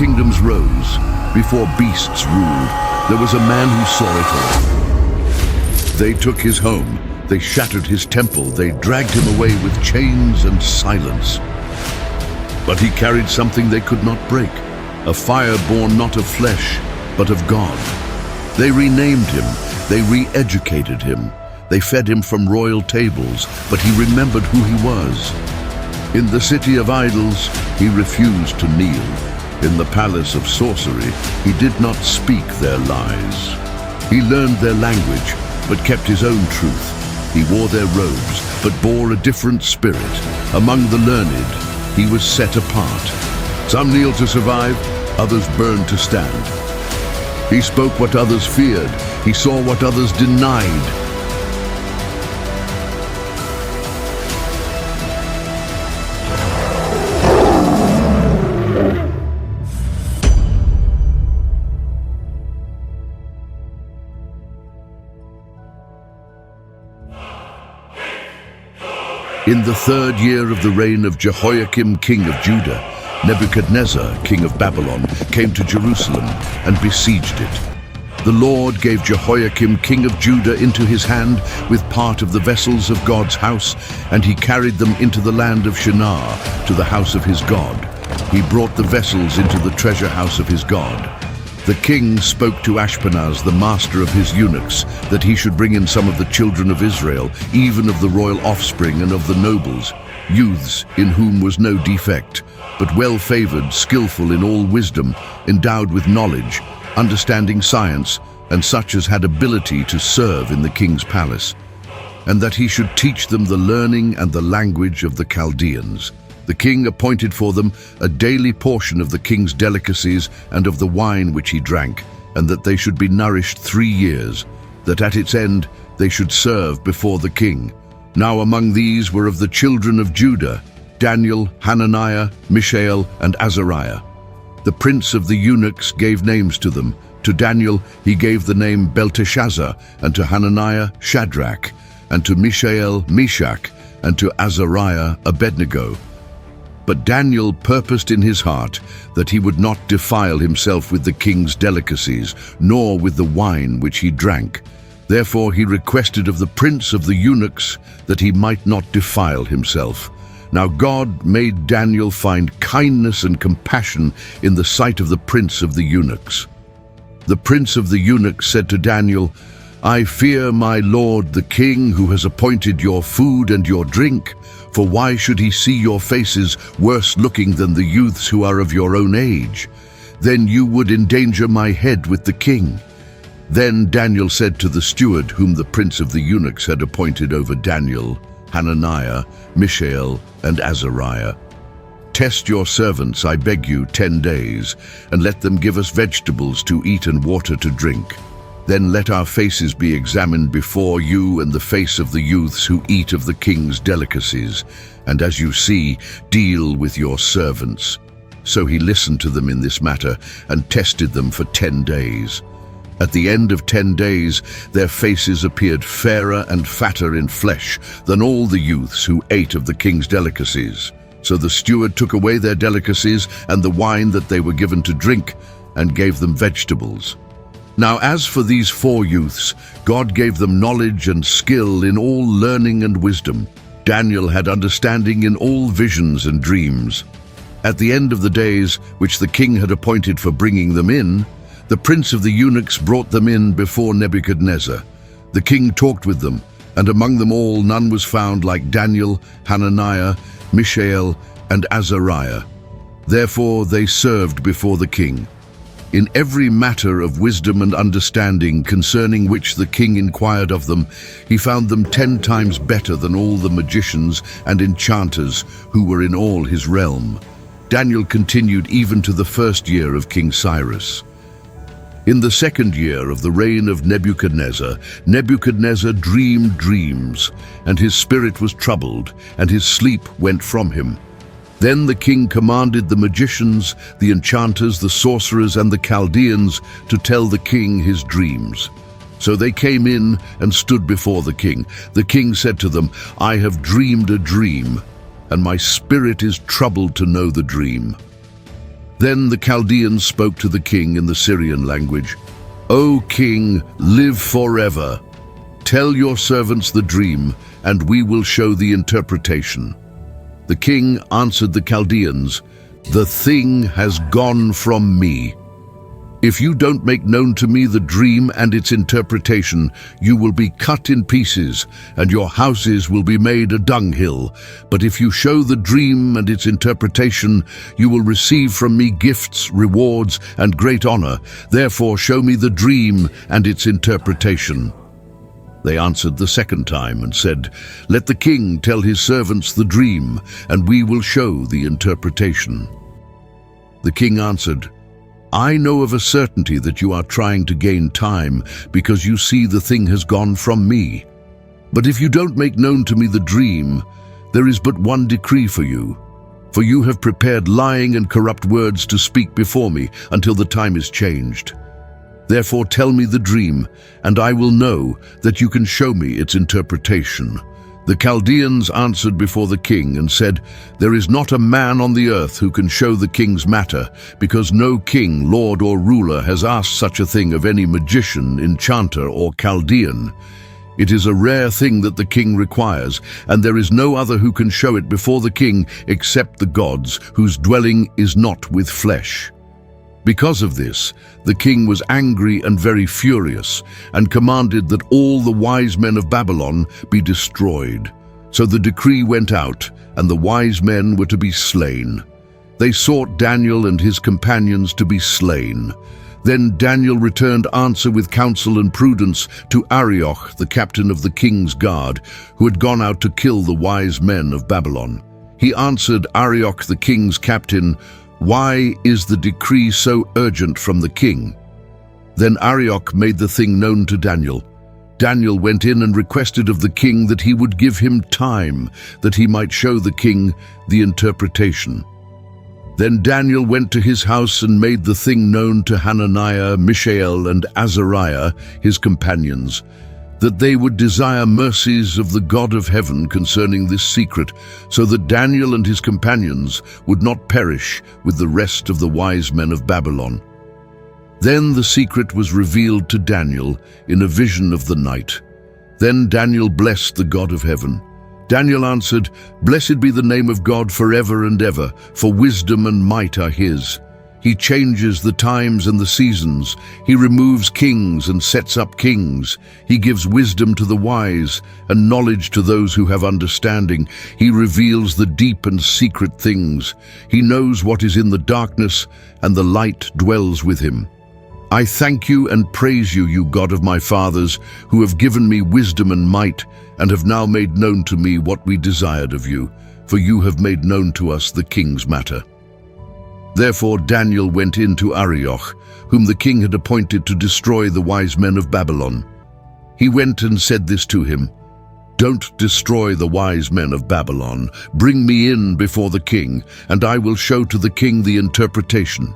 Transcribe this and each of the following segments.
kingdoms rose, before beasts ruled, there was a man who saw it all. They took his home, they shattered his temple, they dragged him away with chains and silence. But he carried something they could not break, a fire born not of flesh, but of God. They renamed him, they re-educated him, they fed him from royal tables, but he remembered who he was. In the city of idols, he refused to kneel. In the palace of sorcery, he did not speak their lies. He learned their language, but kept his own truth. He wore their robes, but bore a different spirit. Among the learned, he was set apart. Some kneel to survive, others burn to stand. He spoke what others feared. He saw what others denied. In the 3rd year of the reign of Jehoiakim, king of Judah, Nebuchadnezzar, king of Babylon, came to Jerusalem and besieged it. The Lord gave Jehoiakim, king of Judah, into his hand with part of the vessels of God's house, and he carried them into the land of Shinar, to the house of his God. He brought the vessels into the treasure house of his God. The king spoke to Ashpenaz, the master of his eunuchs, that he should bring in some of the children of Israel, even of the royal offspring and of the nobles, youths in whom was no defect, but well-favored, skillful in all wisdom, endowed with knowledge, understanding science, and such as had ability to serve in the king's palace, and that he should teach them the learning and the language of the Chaldeans. The king appointed for them a daily portion of the king's delicacies and of the wine which he drank, and that they should be nourished 3 years, that at its end they should serve before the king. Now among these were of the children of Judah, Daniel, Hananiah, Mishael, and Azariah. The prince of the eunuchs gave names to them. To Daniel he gave the name Belteshazzar, and to Hananiah Shadrach, and to Mishael Meshach, and to Azariah Abednego. But Daniel purposed in his heart that he would not defile himself with the king's delicacies, nor with the wine which he drank. Therefore he requested of the prince of the eunuchs that he might not defile himself. Now God made Daniel find kindness and compassion in the sight of the prince of the eunuchs. The prince of the eunuchs said to Daniel, "I fear my lord the king, who has appointed your food and your drink. For why should he see your faces worse looking than the youths who are of your own age? Then you would endanger my head with the king." Then Daniel said to the steward whom the prince of the eunuchs had appointed over Daniel, Hananiah, Mishael, and Azariah, "Test your servants, I beg you, 10 days, and let them give us vegetables to eat and water to drink. Then let our faces be examined before you and the face of the youths who eat of the king's delicacies, and as you see, deal with your servants." So he listened to them in this matter and tested them for 10 days. At the end of 10 days, their faces appeared fairer and fatter in flesh than all the youths who ate of the king's delicacies. So the steward took away their delicacies and the wine that they were given to drink, and gave them vegetables. Now as for these 4 youths, God gave them knowledge and skill in all learning and wisdom. Daniel had understanding in all visions and dreams. At the end of the days, which the king had appointed for bringing them in, the prince of the eunuchs brought them in before Nebuchadnezzar. The king talked with them, and among them all none was found like Daniel, Hananiah, Mishael, and Azariah. Therefore they served before the king. In every matter of wisdom and understanding concerning which the king inquired of them, he found them 10 times better than all the magicians and enchanters who were in all his realm. Daniel continued even to the 1st year of King Cyrus. In the 2nd year of the reign of Nebuchadnezzar, Nebuchadnezzar dreamed dreams, and his spirit was troubled, and his sleep went from him. Then the king commanded the magicians, the enchanters, the sorcerers, and the Chaldeans to tell the king his dreams. So they came in and stood before the king. The king said to them, "I have dreamed a dream, and my spirit is troubled to know the dream." Then the Chaldeans spoke to the king in the Syrian language. "O king, live forever. Tell your servants the dream, and we will show the interpretation." The king answered the Chaldeans, "The thing has gone from me. If you don't make known to me the dream and its interpretation, you will be cut in pieces, and your houses will be made a dunghill. But if you show the dream and its interpretation, you will receive from me gifts, rewards, and great honor. Therefore show me the dream and its interpretation." They answered the second time and said, "Let the king tell his servants the dream, and we will show the interpretation." The king answered, "I know of a certainty that you are trying to gain time, because you see the thing has gone from me. But if you don't make known to me the dream, there is but one decree for you. For you have prepared lying and corrupt words to speak before me until the time is changed. Therefore tell me the dream, and I will know that you can show me its interpretation." The Chaldeans answered before the king and said, "There is not a man on the earth who can show the king's matter, because no king, lord, or ruler has asked such a thing of any magician, enchanter, or Chaldean. It is a rare thing that the king requires, and there is no other who can show it before the king except the gods, whose dwelling is not with flesh." Because of this, the king was angry and very furious, and commanded that all the wise men of Babylon be destroyed. So the decree went out, and the wise men were to be slain. They sought Daniel and his companions to be slain. Then Daniel returned answer with counsel and prudence to Arioch, the captain of the king's guard, who had gone out to kill the wise men of Babylon. He answered Arioch, the king's captain, "Why is the decree so urgent from the king?" Then Arioch made the thing known to Daniel. Daniel went in and requested of the king that he would give him time, that he might show the king the interpretation. Then Daniel went to his house and made the thing known to Hananiah, Mishael, and Azariah, his companions, that they would desire mercies of the God of heaven concerning this secret, so that Daniel and his companions would not perish with the rest of the wise men of Babylon. Then the secret was revealed to Daniel in a vision of the night. Then Daniel blessed the God of heaven. Daniel answered, "Blessed be the name of God forever and ever, for wisdom and might are his. He changes the times and the seasons. He removes kings and sets up kings. He gives wisdom to the wise and knowledge to those who have understanding. He reveals the deep and secret things. He knows what is in the darkness, and the light dwells with him. I thank you and praise you, you God of my fathers, who have given me wisdom and might, and have now made known to me what we desired of you, for you have made known to us the king's matter." Therefore Daniel went in to Arioch, whom the king had appointed to destroy the wise men of Babylon. He went and said this to him, "Don't destroy the wise men of Babylon. Bring me in before the king, and I will show to the king the interpretation."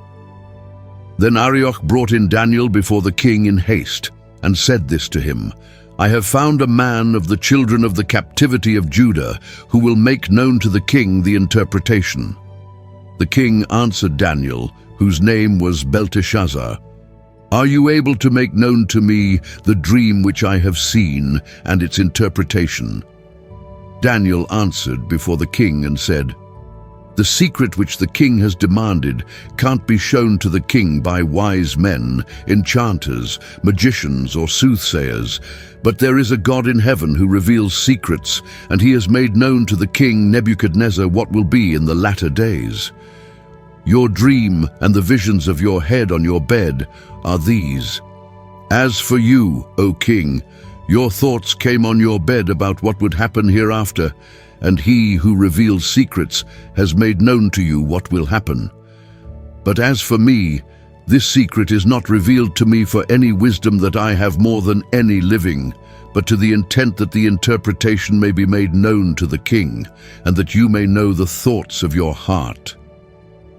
Then Arioch brought in Daniel before the king in haste, and said this to him, "I have found a man of the children of the captivity of Judah, who will make known to the king the interpretation." The king answered Daniel, whose name was Belteshazzar, "Are you able to make known to me the dream which I have seen and its interpretation?" Daniel answered before the king and said, "The secret which the king has demanded can't be shown to the king by wise men, enchanters, magicians, or soothsayers. But there is a God in heaven who reveals secrets, and he has made known to the king Nebuchadnezzar what will be in the latter days. Your dream and the visions of your head on your bed are these. As for you, O king, your thoughts came on your bed about what would happen hereafter, and he who reveals secrets has made known to you what will happen. But as for me, this secret is not revealed to me for any wisdom that I have more than any living, but to the intent that the interpretation may be made known to the king, and that you may know the thoughts of your heart.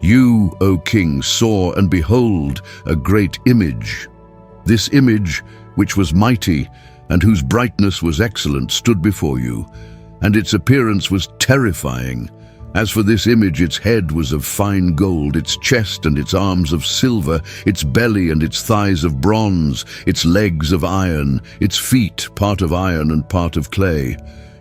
You, O king, saw and behold a great image. This image, which was mighty, and whose brightness was excellent, stood before you, and its appearance was terrifying. As for this image, its head was of fine gold, its chest and its arms of silver, its belly and its thighs of bronze, its legs of iron, its feet part of iron and part of clay.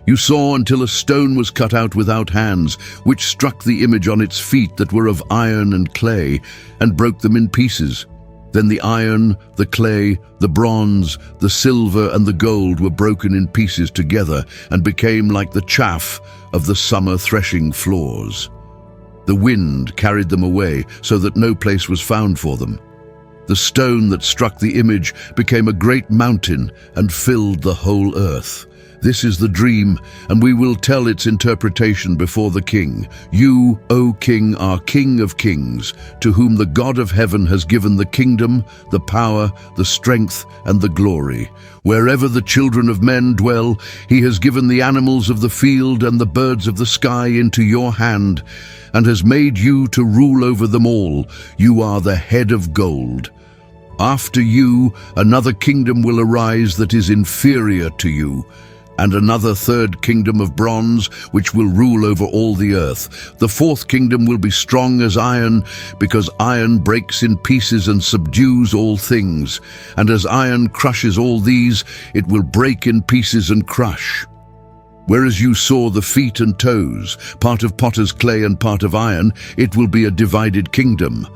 You saw until a stone was cut out without hands, which struck the image on its feet that were of iron and clay, and broke them in pieces. Then the iron, the clay, the bronze, the silver and the gold were broken in pieces together and became like the chaff of the summer threshing floors. The wind carried them away so that no place was found for them. The stone that struck the image became a great mountain and filled the whole earth. This is the dream, and we will tell its interpretation before the king. You, O king, are King of kings, to whom the God of heaven has given the kingdom, the power, the strength, and the glory. Wherever the children of men dwell, he has given the animals of the field and the birds of the sky into your hand, and has made you to rule over them all. You are the head of gold. After you, another kingdom will arise that is inferior to you, and another third kingdom of bronze, which will rule over all the earth. The fourth kingdom will be strong as iron, because iron breaks in pieces and subdues all things. And as iron crushes all these, it will break in pieces and crush. Whereas you saw the feet and toes, part of potter's clay and part of iron, it will be a divided kingdom.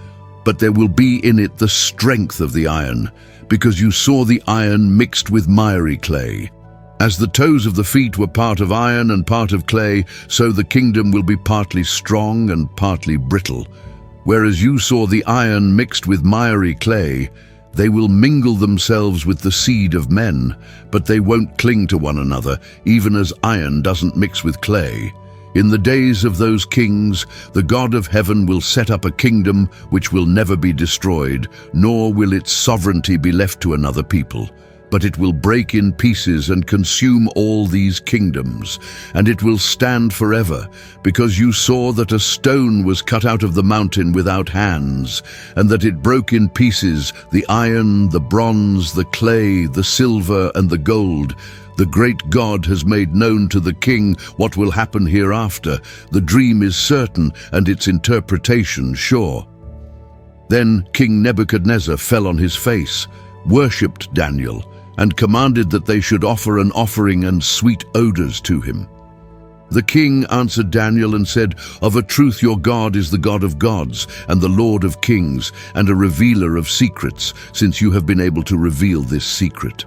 But there will be in it the strength of the iron, because you saw the iron mixed with miry clay. As the toes of the feet were part of iron and part of clay, so the kingdom will be partly strong and partly brittle. Whereas you saw the iron mixed with miry clay, they will mingle themselves with the seed of men, but they won't cling to one another, even as iron doesn't mix with clay. In the days of those kings, the God of heaven will set up a kingdom which will never be destroyed, nor will its sovereignty be left to another people. But it will break in pieces and consume all these kingdoms, and it will stand forever, because you saw that a stone was cut out of the mountain without hands, and that it broke in pieces the iron, the bronze, the clay, the silver, and the gold. The great God has made known to the king what will happen hereafter. The dream is certain, and its interpretation sure. Then King Nebuchadnezzar fell on his face, worshipped Daniel, and commanded that they should offer an offering and sweet odors to him. The king answered Daniel and said, "Of a truth your God is the God of gods and the Lord of kings and a revealer of secrets, since you have been able to reveal this secret."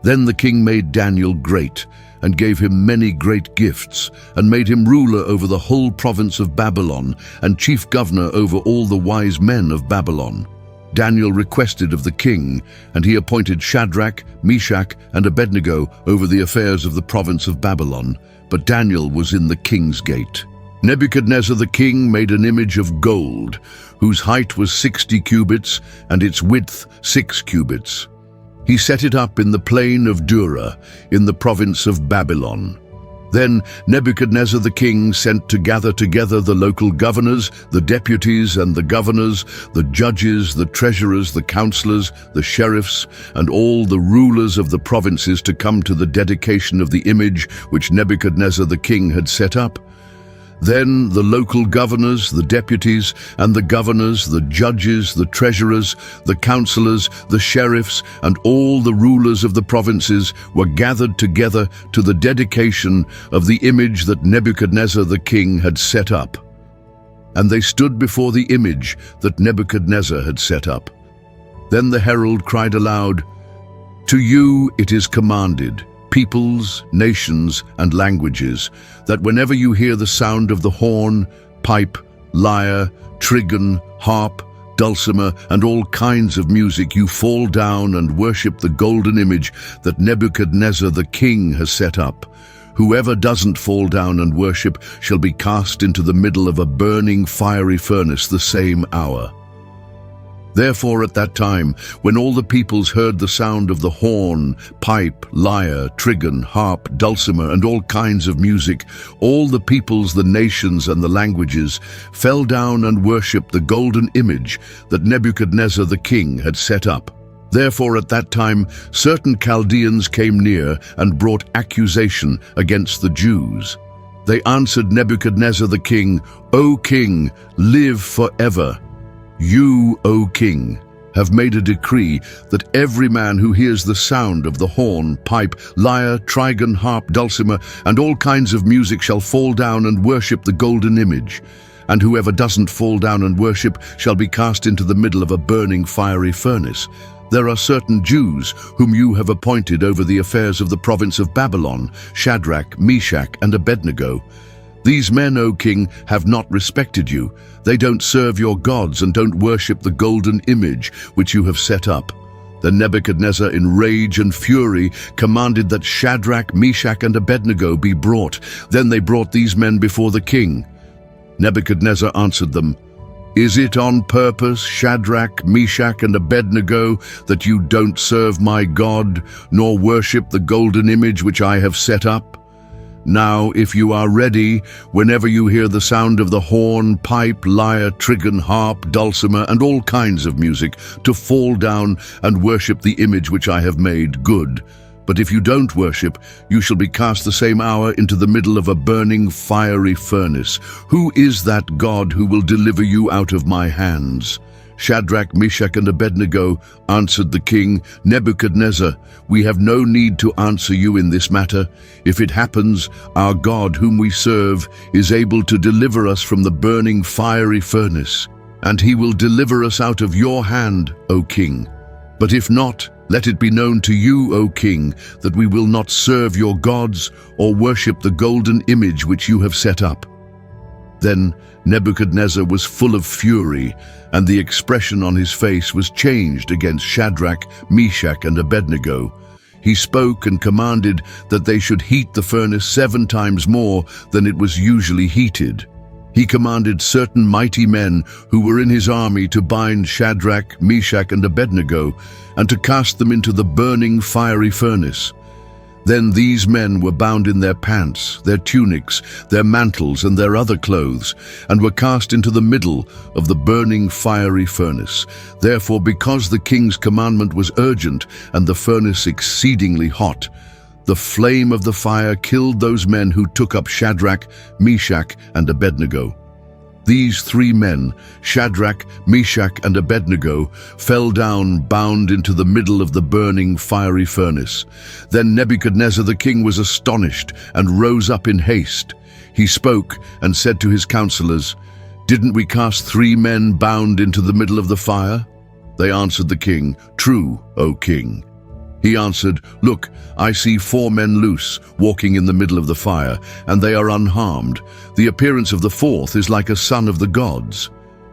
Then the king made Daniel great and gave him many great gifts, and made him ruler over the whole province of Babylon and chief governor over all the wise men of Babylon. Daniel requested of the king, and he appointed Shadrach, Meshach, and Abednego over the affairs of the province of Babylon, but Daniel was in the king's gate. Nebuchadnezzar the king made an image of gold, whose height was 60 cubits, and its width 6 cubits. He set it up in the plain of Dura, in the province of Babylon. Then Nebuchadnezzar the king sent to gather together the local governors, the deputies and the governors, the judges, the treasurers, the counselors, the sheriffs, and all the rulers of the provinces to come to the dedication of the image which Nebuchadnezzar the king had set up. Then the local governors, the deputies, and the governors, the judges, the treasurers, the counselors, the sheriffs, and all the rulers of the provinces were gathered together to the dedication of the image that Nebuchadnezzar the king had set up. And they stood before the image that Nebuchadnezzar had set up. Then the herald cried aloud, "To you it is commanded, peoples, nations, and languages, that whenever you hear the sound of the horn, pipe, lyre, trigon, harp, dulcimer, and all kinds of music, you fall down and worship the golden image that Nebuchadnezzar the king has set up. Whoever doesn't fall down and worship shall be cast into the middle of a burning fiery furnace the same hour." Therefore at that time, when all the peoples heard the sound of the horn, pipe, lyre, trigon, harp, dulcimer, and all kinds of music, all the peoples, the nations, and the languages fell down and worshipped the golden image that Nebuchadnezzar the king had set up. Therefore at that time certain Chaldeans came near and brought accusation against the Jews. They answered Nebuchadnezzar the king, "O king, live forever. You, O king, have made a decree that every man who hears the sound of the horn, pipe, lyre, trigon, harp, dulcimer, and all kinds of music shall fall down and worship the golden image. And whoever doesn't fall down and worship shall be cast into the middle of a burning fiery furnace. There are certain Jews whom you have appointed over the affairs of the province of Babylon, Shadrach, Meshach, and Abednego. These men, O king, have not respected you. They don't serve your gods and don't worship the golden image which you have set up." Then Nebuchadnezzar, in rage and fury, commanded that Shadrach, Meshach, and Abednego be brought. Then they brought these men before the king. Nebuchadnezzar answered them, "Is it on purpose, Shadrach, Meshach, and Abednego, that you don't serve my God, nor worship the golden image which I have set up? Now, if you are ready, whenever you hear the sound of the horn, pipe, lyre, trigon, harp, dulcimer, and all kinds of music, to fall down and worship the image which I have made, good. But if you don't worship, you shall be cast the same hour into the middle of a burning fiery furnace. Who is that God who will deliver you out of my hands?" Shadrach, Meshach, and Abednego answered the king, "Nebuchadnezzar, we have no need to answer you in this matter. If it happens, our God whom we serve is able to deliver us from the burning fiery furnace, and he will deliver us out of your hand, O king. But if not, let it be known to you, O king, that we will not serve your gods or worship the golden image which you have set up." Then Nebuchadnezzar was full of fury, and the expression on his face was changed against Shadrach, Meshach, and Abednego. He spoke and commanded that they should heat the furnace 7 times more than it was usually heated. He commanded certain mighty men who were in his army to bind Shadrach, Meshach, and Abednego, and to cast them into the burning fiery furnace. Then these men were bound in their pants, their tunics, their mantles, and their other clothes, and were cast into the middle of the burning fiery furnace. Therefore, because the king's commandment was urgent and the furnace exceedingly hot, the flame of the fire killed those men who took up Shadrach, Meshach, and Abednego. These 3 men, Shadrach, Meshach, and Abednego, fell down bound into the middle of the burning fiery furnace. Then Nebuchadnezzar the king was astonished and rose up in haste. He spoke and said to his counselors, "Didn't we cast 3 men bound into the middle of the fire?" They answered the king, "True, O king." He answered, "Look, I see 4 men loose, walking in the middle of the fire, and they are unharmed. The appearance of the 4th is like a son of the gods."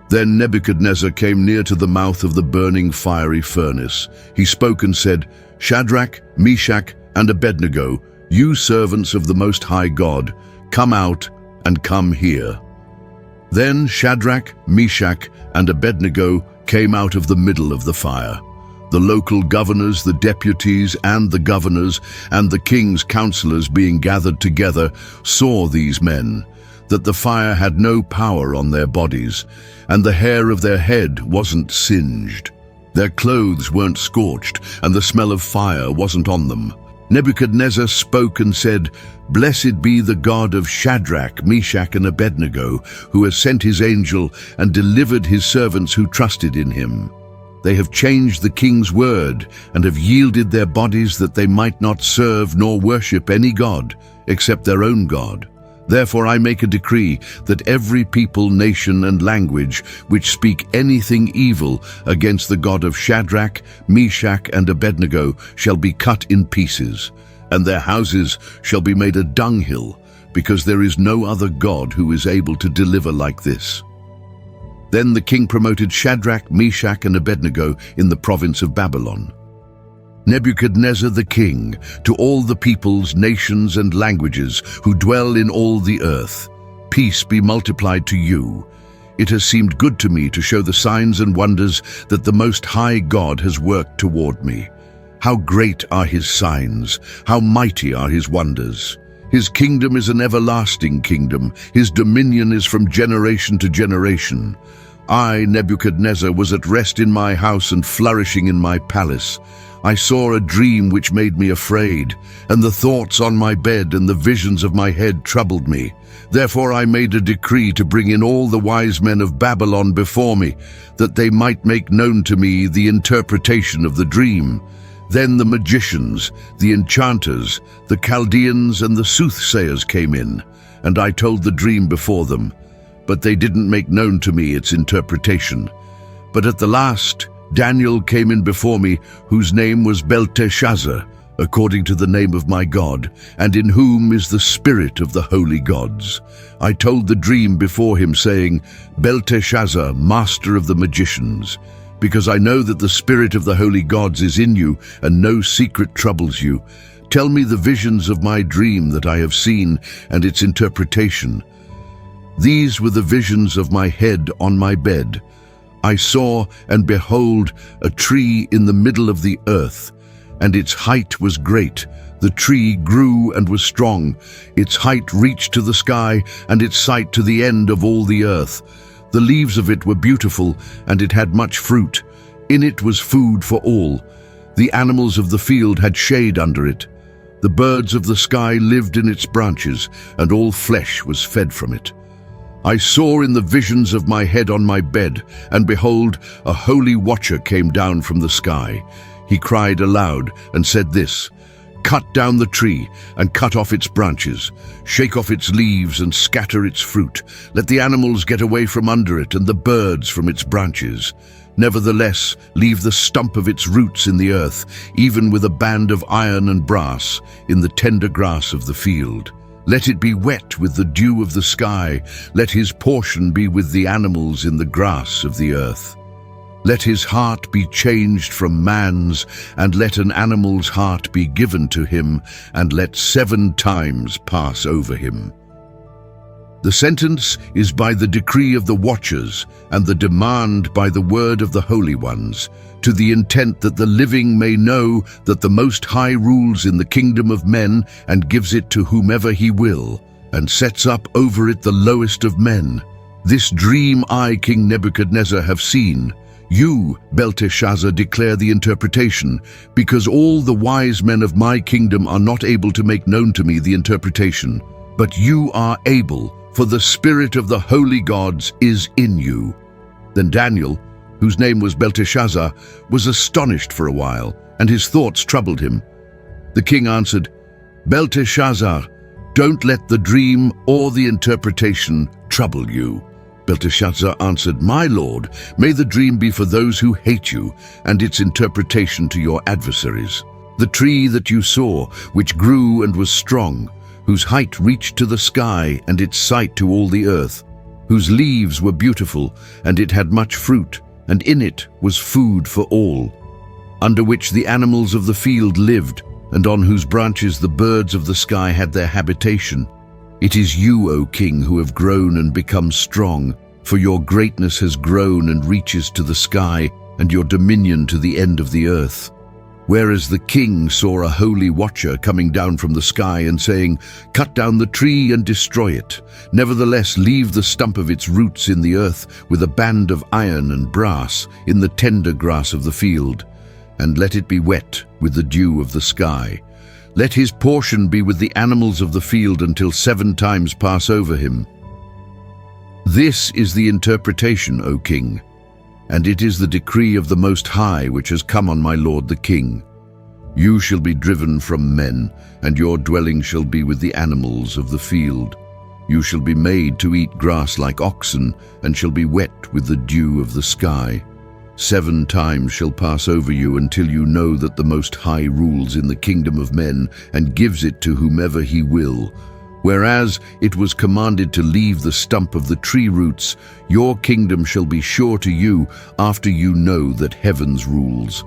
Then Nebuchadnezzar came near to the mouth of the burning fiery furnace. He spoke and said, "Shadrach, Meshach, and Abednego, you servants of the Most High God, come out and come here." Then Shadrach, Meshach, and Abednego came out of the middle of the fire. The local governors, the deputies, and the governors, and the king's counselors being gathered together, saw these men, that the fire had no power on their bodies, and the hair of their head wasn't singed. Their clothes weren't scorched, and the smell of fire wasn't on them. Nebuchadnezzar spoke and said, "Blessed be the God of Shadrach, Meshach, and Abednego, who has sent his angel and delivered his servants who trusted in him. They have changed the king's word and have yielded their bodies that they might not serve nor worship any god except their own God. Therefore I make a decree that every people, nation, and language which speak anything evil against the God of Shadrach, Meshach, and Abednego shall be cut in pieces, and their houses shall be made a dunghill, because there is no other God who is able to deliver like this." Then the king promoted Shadrach, Meshach, and Abednego in the province of Babylon. Nebuchadnezzar the king, to all the peoples, nations, and languages who dwell in all the earth, peace be multiplied to you. It has seemed good to me to show the signs and wonders that the Most High God has worked toward me. How great are his signs, how mighty are his wonders. His kingdom is an everlasting kingdom, his dominion is from generation to generation. I, Nebuchadnezzar, was at rest in my house and flourishing in my palace. I saw a dream which made me afraid, and the thoughts on my bed and the visions of my head troubled me. Therefore I made a decree to bring in all the wise men of Babylon before me, that they might make known to me the interpretation of the dream. Then the magicians, the enchanters, the Chaldeans, and the soothsayers came in, and I told the dream before them, but they didn't make known to me its interpretation. But at the last, Daniel came in before me, whose name was Belteshazzar, according to the name of my God, and in whom is the spirit of the holy gods. I told the dream before him, saying, Belteshazzar, master of the magicians, because I know that the spirit of the holy gods is in you, and no secret troubles you. Tell me the visions of my dream that I have seen, and its interpretation. These were the visions of my head on my bed. I saw, and behold, a tree in the middle of the earth, and its height was great. The tree grew and was strong. Its height reached to the sky, and its height to the end of all the earth. The leaves of it were beautiful, and it had much fruit. In it was food for all. The animals of the field had shade under it. The birds of the sky lived in its branches, and all flesh was fed from it. I saw in the visions of my head on my bed, and behold, a holy watcher came down from the sky. He cried aloud and said this, Cut down the tree and cut off its branches, shake off its leaves and scatter its fruit. Let the animals get away from under it and the birds from its branches. Nevertheless, leave the stump of its roots in the earth, even with a band of iron and brass, in the tender grass of the field. Let it be wet with the dew of the sky. Let his portion be with the animals in the grass of the earth. Let his heart be changed from man's, and let an animal's heart be given to him, and let 7 times pass over him. The sentence is by the decree of the watchers, and the demand by the word of the holy ones, to the intent that the living may know that the Most High rules in the kingdom of men, and gives it to whomever he will, and sets up over it the lowest of men. This dream I, King Nebuchadnezzar, have seen. You, Belteshazzar, declare the interpretation, because all the wise men of my kingdom are not able to make known to me the interpretation. But you are able, for the spirit of the holy gods is in you. Then Daniel, whose name was Belteshazzar, was astonished for a while, and his thoughts troubled him. The king answered, Belteshazzar, don't let the dream or the interpretation trouble you. Belteshazzar answered, My lord, may the dream be for those who hate you, and its interpretation to your adversaries. The tree that you saw, which grew and was strong, whose height reached to the sky, and its sight to all the earth, whose leaves were beautiful, and it had much fruit, and in it was food for all, under which the animals of the field lived, and on whose branches the birds of the sky had their habitation. It is you, O king, who have grown and become strong, for your greatness has grown and reaches to the sky, and your dominion to the end of the earth. Whereas the king saw a holy watcher coming down from the sky and saying, Cut down the tree and destroy it. Nevertheless, leave the stump of its roots in the earth with a band of iron and brass in the tender grass of the field, and let it be wet with the dew of the sky. Let his portion be with the animals of the field until 7 times pass over him. This is the interpretation, O king, and it is the decree of the Most High which has come on my lord the king. You shall be driven from men, and your dwelling shall be with the animals of the field. You shall be made to eat grass like oxen, and shall be wet with the dew of the sky. 7 times shall pass over you until you know that the Most High rules in the kingdom of men, and gives it to whomever he will. Whereas it was commanded to leave the stump of the tree roots, your kingdom shall be sure to you after you know that heaven's rules.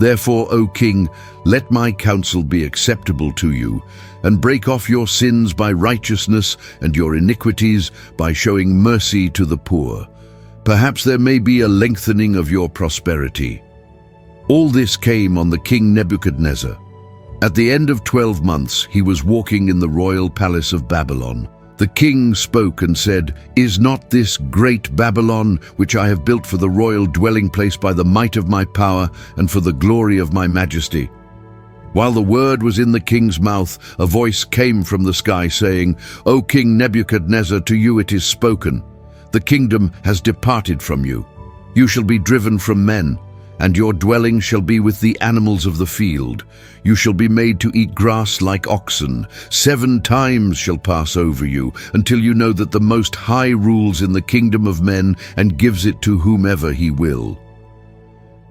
Therefore, O king, let my counsel be acceptable to you, and break off your sins by righteousness and your iniquities by showing mercy to the poor. Perhaps there may be a lengthening of your prosperity. All this came on the king Nebuchadnezzar. At the end of 12 months, he was walking in the royal palace of Babylon. The king spoke and said, "Is not this great Babylon, which I have built for the royal dwelling place by the might of my power and for the glory of my majesty?" While the word was in the king's mouth, a voice came from the sky saying, "O King Nebuchadnezzar, to you it is spoken. The kingdom has departed from you. You shall be driven from men, and your dwelling shall be with the animals of the field. You shall be made to eat grass like oxen. 7 times shall pass over you, until you know that the Most High rules in the kingdom of men and gives it to whomever he will."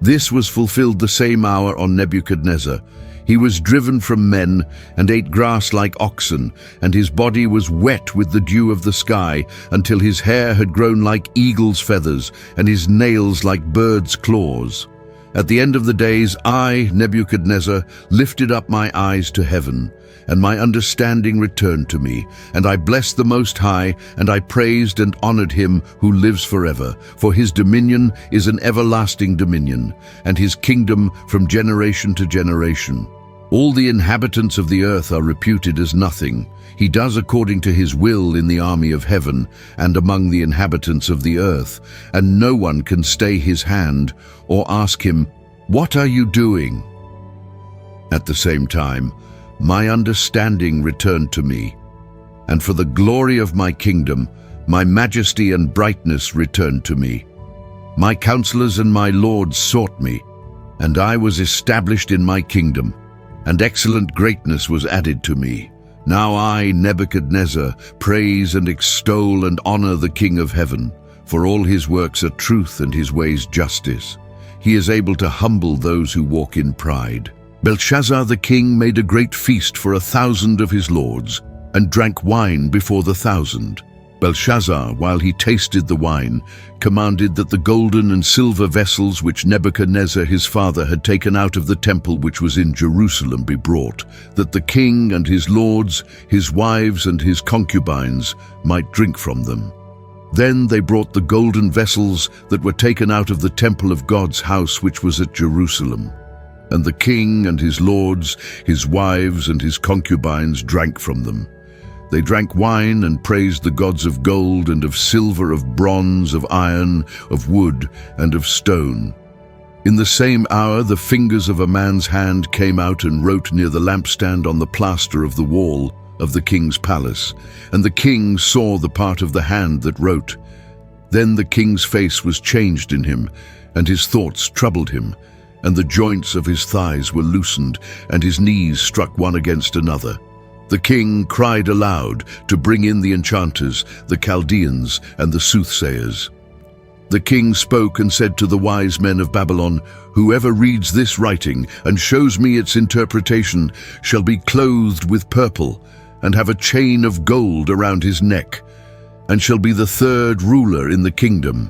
This was fulfilled the same hour on Nebuchadnezzar. He was driven from men and ate grass like oxen, and his body was wet with the dew of the sky, until his hair had grown like eagle's feathers, and his nails like birds' claws. At the end of the days, I, Nebuchadnezzar, lifted up my eyes to heaven, and my understanding returned to me, and I blessed the Most High, and I praised and honored him who lives forever, for his dominion is an everlasting dominion, and his kingdom from generation to generation. All the inhabitants of the earth are reputed as nothing. He does according to his will in the army of heaven and among the inhabitants of the earth, and no one can stay his hand or ask him, "What are you doing?" At the same time, my understanding returned to me, and for the glory of my kingdom, my majesty and brightness returned to me. My counselors and my lords sought me, and I was established in my kingdom, and excellent greatness was added to me. Now I, Nebuchadnezzar, praise and extol and honor the King of heaven, for all his works are truth and his ways justice. He is able to humble those who walk in pride. Belshazzar the king made a great feast for 1,000 of his lords, and drank wine before the 1,000. Belshazzar, while he tasted the wine, commanded that the golden and silver vessels which Nebuchadnezzar his father had taken out of the temple which was in Jerusalem be brought, that the king and his lords, his wives and his concubines might drink from them. Then they brought the golden vessels that were taken out of the temple of God's house which was at Jerusalem. And the king and his lords, his wives and his concubines drank from them. They drank wine and praised the gods of gold and of silver, of bronze, of iron, of wood, and of stone. In the same hour the fingers of a man's hand came out and wrote near the lampstand on the plaster of the wall of the king's palace, and the king saw the part of the hand that wrote. Then the king's face was changed in him, and his thoughts troubled him, and the joints of his thighs were loosened, and his knees struck one against another. The king cried aloud to bring in the enchanters, the Chaldeans, and the soothsayers. The king spoke and said to the wise men of Babylon, "Whoever reads this writing and shows me its interpretation shall be clothed with purple, and have a chain of gold around his neck, and shall be the 3rd ruler in the kingdom."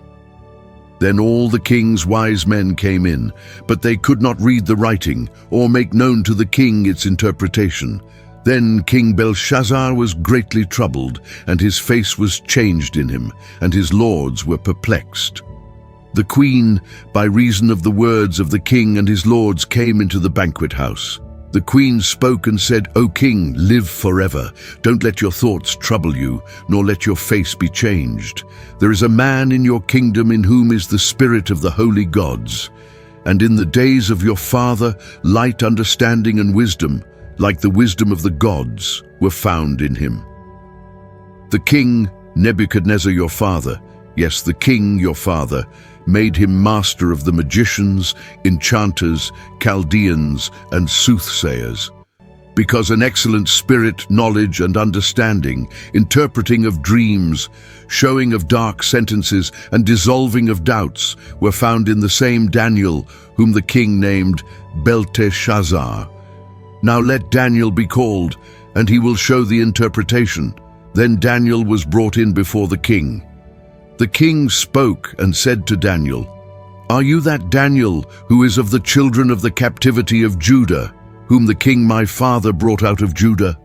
Then all the king's wise men came in, but they could not read the writing or make known to the king its interpretation. Then King Belshazzar was greatly troubled, and his face was changed in him, and his lords were perplexed. The queen, by reason of the words of the king and his lords, came into the banquet house. The queen spoke and said, "O king, live forever. Don't let your thoughts trouble you, nor let your face be changed. There is a man in your kingdom in whom is the spirit of the holy gods. And in the days of your father, light, understanding, and wisdom, like the wisdom of the gods, were found in him. The king, Nebuchadnezzar your father, yes, the king your father, made him master of the magicians, enchanters, Chaldeans, and soothsayers. Because an excellent spirit, knowledge, and understanding, interpreting of dreams, showing of dark sentences, and dissolving of doubts, were found in the same Daniel, whom the king named Belteshazzar. Now let Daniel be called, and he will show the interpretation." Then Daniel was brought in before the king. The king spoke and said to Daniel, "Are you that Daniel who is of the children of the captivity of Judah, whom the king my father brought out of Judah?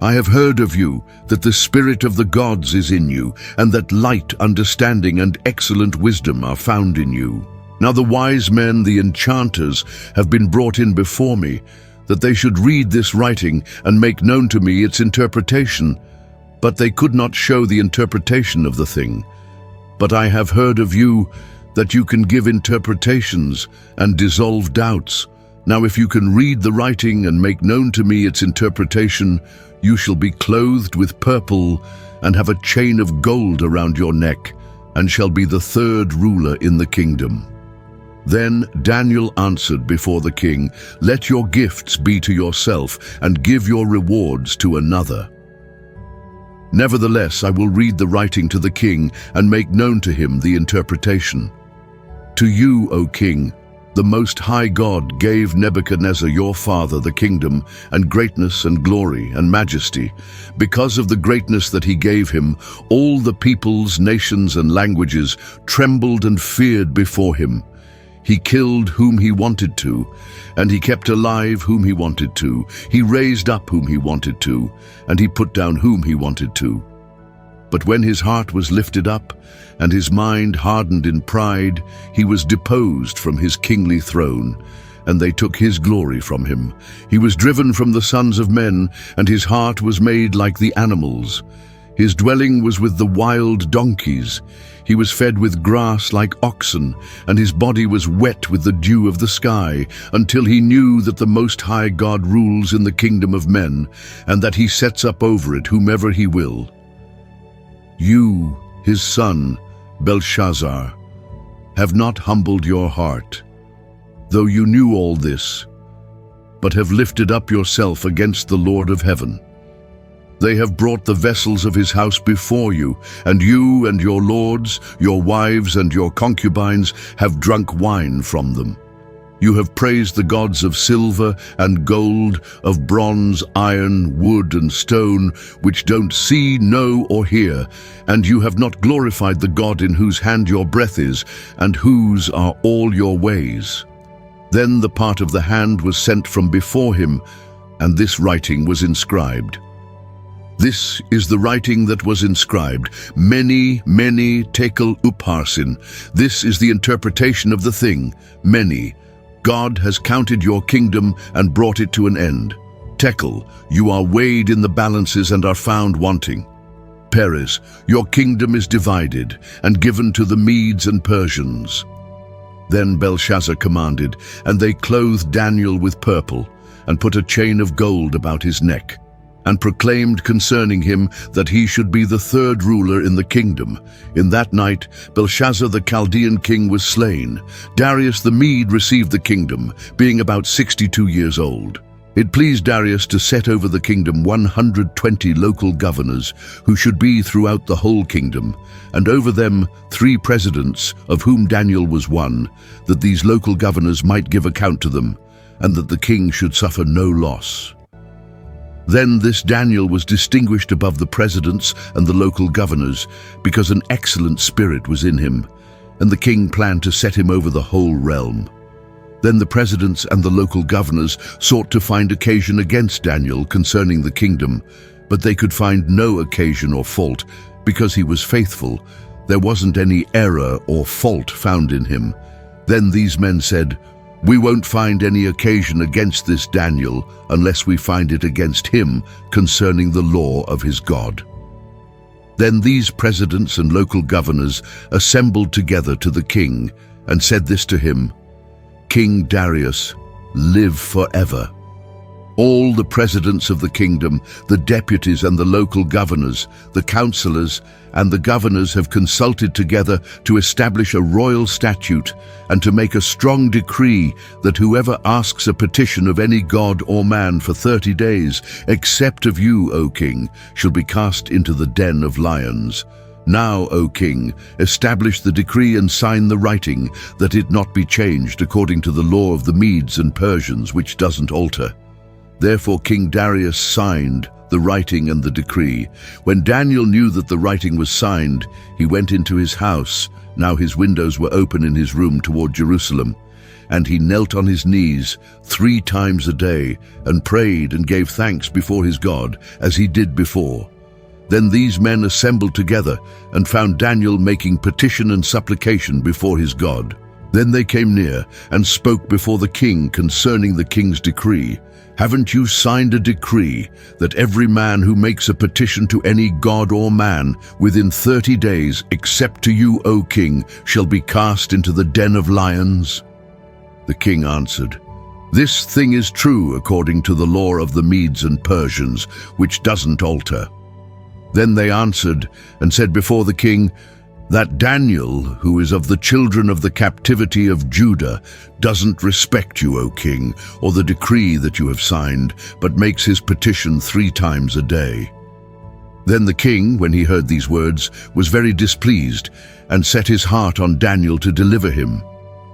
I have heard of you, that the spirit of the gods is in you, and that light, understanding, and excellent wisdom are found in you. Now the wise men, the enchanters, have been brought in before me, that they should read this writing and make known to me its interpretation. but they could not show the interpretation of the thing. But I have heard of you that you can give interpretations and dissolve doubts. Now if you can read the writing and make known to me its interpretation, you shall be clothed with purple and have a chain of gold around your neck, and shall be the third ruler in the kingdom." Then Daniel answered before the king, "Let your gifts be to yourself, and give your rewards to another. Nevertheless, I will read the writing to the king and make known to him the interpretation. To you, O king, the Most High God gave Nebuchadnezzar your father the kingdom and greatness and glory and majesty. Because of the greatness that he gave him, all the peoples, nations, and languages trembled and feared before him. He killed whom he wanted to, and he kept alive whom he wanted to. He raised up whom he wanted to, and he put down whom he wanted to. But when his heart was lifted up, and his mind hardened in pride, he was deposed from his kingly throne, and they took his glory from him. He was driven from the sons of men, and his heart was made like the animals. His dwelling was with the wild donkeys. He was fed with grass like oxen, and his body was wet with the dew of the sky, until he knew that the Most High God rules in the kingdom of men, and that he sets up over it whomever he will. You, his son, Belshazzar, have not humbled your heart, though you knew all this, but have lifted up yourself against the Lord of heaven. They have brought the vessels of his house before you, and you and your lords, your wives and your concubines have drunk wine from them. You have praised the gods of silver and gold, of bronze, iron, wood, and stone, which don't see, know, or hear, and you have not glorified the God in whose hand your breath is, and whose are all your ways. Then the part of the hand was sent from before him, and this writing was inscribed. This is the writing that was inscribed, Mene, Mene, Tekel, Upharsin. This is the interpretation of the thing, Mene. God has counted your kingdom and brought it to an end. Tekel, you are weighed in the balances and are found wanting. Peres, your kingdom is divided and given to the Medes and Persians. Then Belshazzar commanded, and they clothed Daniel with purple and put a chain of gold about his neck, and proclaimed concerning him that he should be the third ruler in the kingdom. In that night, Belshazzar the Chaldean king was slain. Darius the Mede received the kingdom, being about 62 years old. It pleased Darius to set over the kingdom 120 local governors, who should be throughout the whole kingdom, and over them 3 presidents, of whom Daniel was one, that these local governors might give account to them, and that the king should suffer no loss. Then this Daniel was distinguished above the presidents and the local governors, because an excellent spirit was in him, and the king planned to set him over the whole realm. Then the presidents and the local governors sought to find occasion against Daniel concerning the kingdom, but they could find no occasion or fault, because he was faithful. There wasn't any error or fault found in him. Then these men said, "We won't find any occasion against this Daniel unless we find it against him concerning the law of his God." Then these presidents and local governors assembled together to the king and said this to him, "King Darius, live forever." All the presidents of the kingdom, the deputies and the local governors, the councillors and the governors have consulted together to establish a royal statute and to make a strong decree that whoever asks a petition of any god or man for 30 days, except of you, O king, shall be cast into the den of lions. Now, O king, establish the decree and sign the writing, that it not be changed according to the law of the Medes and Persians, which doesn't alter. Therefore King Darius signed the writing and the decree. When Daniel knew that the writing was signed, he went into his house. Now his windows were open in his room toward Jerusalem. And he knelt on his knees 3 times a day and prayed and gave thanks before his God, as he did before. Then these men assembled together and found Daniel making petition and supplication before his God. Then they came near and spoke before the king concerning the king's decree. Haven't you signed a decree that every man who makes a petition to any god or man within 30 days, except to you, O king, shall be cast into the den of lions?" The king answered, "This thing is true according to the law of the Medes and Persians, which doesn't alter." Then they answered and said before the king, "That Daniel, who is of the children of the captivity of Judah, doesn't respect you, O king, or the decree that you have signed, but makes his petition 3 times a day." Then the king, when he heard these words, was very displeased, and set his heart on Daniel to deliver him.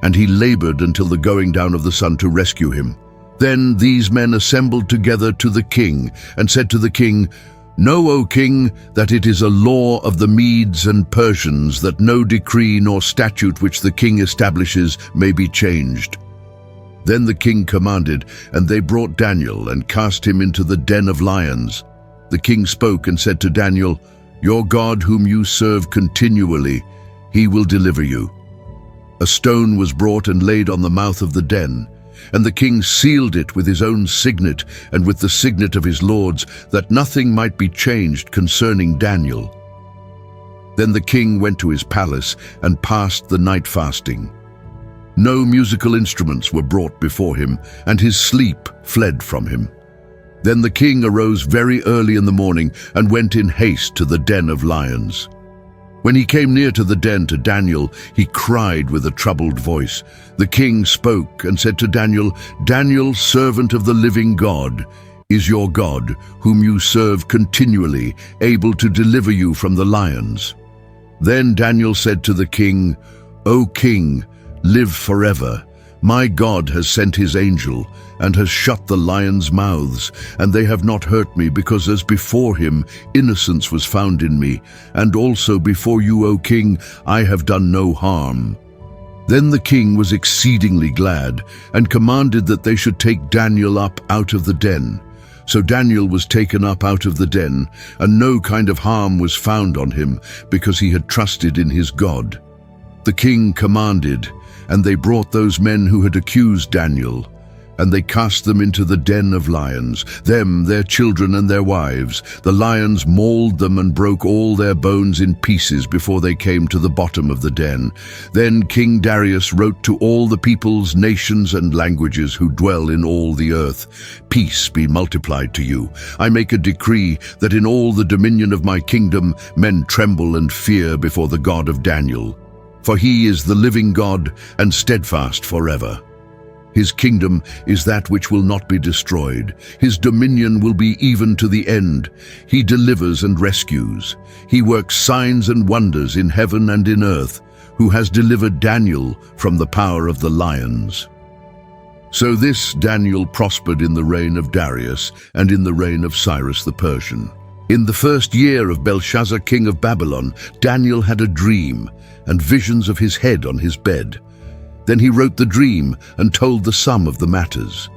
And he labored until the going down of the sun to rescue him. Then these men assembled together to the king, and said to the king, "Know, O king, that it is a law of the Medes and Persians that no decree nor statute which the king establishes may be changed." Then the king commanded, and they brought Daniel and cast him into the den of lions. The king spoke and said to Daniel, "Your God whom you serve continually, he will deliver you." A stone was brought and laid on the mouth of the den, and the king sealed it with his own signet and with the signet of his lords, that nothing might be changed concerning Daniel. Then the king went to his palace and passed the night fasting. No musical instruments were brought before him, and his sleep fled from him. Then the king arose very early in the morning and went in haste to the den of lions. When he came near to the den to Daniel, he cried with a troubled voice. The king spoke and said to Daniel, "Daniel, servant of the living God, is your God, whom you serve continually, able to deliver you from the lions?" Then Daniel said to the king, "O king, live forever. My God has sent his angel and has shut the lions' mouths, and they have not hurt me, because as before him innocence was found in me, and also before you, O king, I have done no harm." Then the king was exceedingly glad, and commanded that they should take Daniel up out of the den. So Daniel was taken up out of the den, and no kind of harm was found on him, because he had trusted in his God. The king commanded, and they brought those men who had accused Daniel, and they cast them into the den of lions, them, their children, and their wives. The lions mauled them and broke all their bones in pieces before they came to the bottom of the den. Then King Darius wrote to all the peoples, nations, and languages who dwell in all the earth, "Peace be multiplied to you. I make a decree that in all the dominion of my kingdom men tremble and fear before the God of Daniel. For he is the living God and steadfast forever. His kingdom is that which will not be destroyed. His dominion will be even to the end. He delivers and rescues. He works signs and wonders in heaven and in earth, who has delivered Daniel from the power of the lions." So this Daniel prospered in the reign of Darius and in the reign of Cyrus the Persian. In the first year of Belshazzar, king of Babylon, Daniel had a dream and visions of his head on his bed. Then he wrote the dream and told the sum of the matters.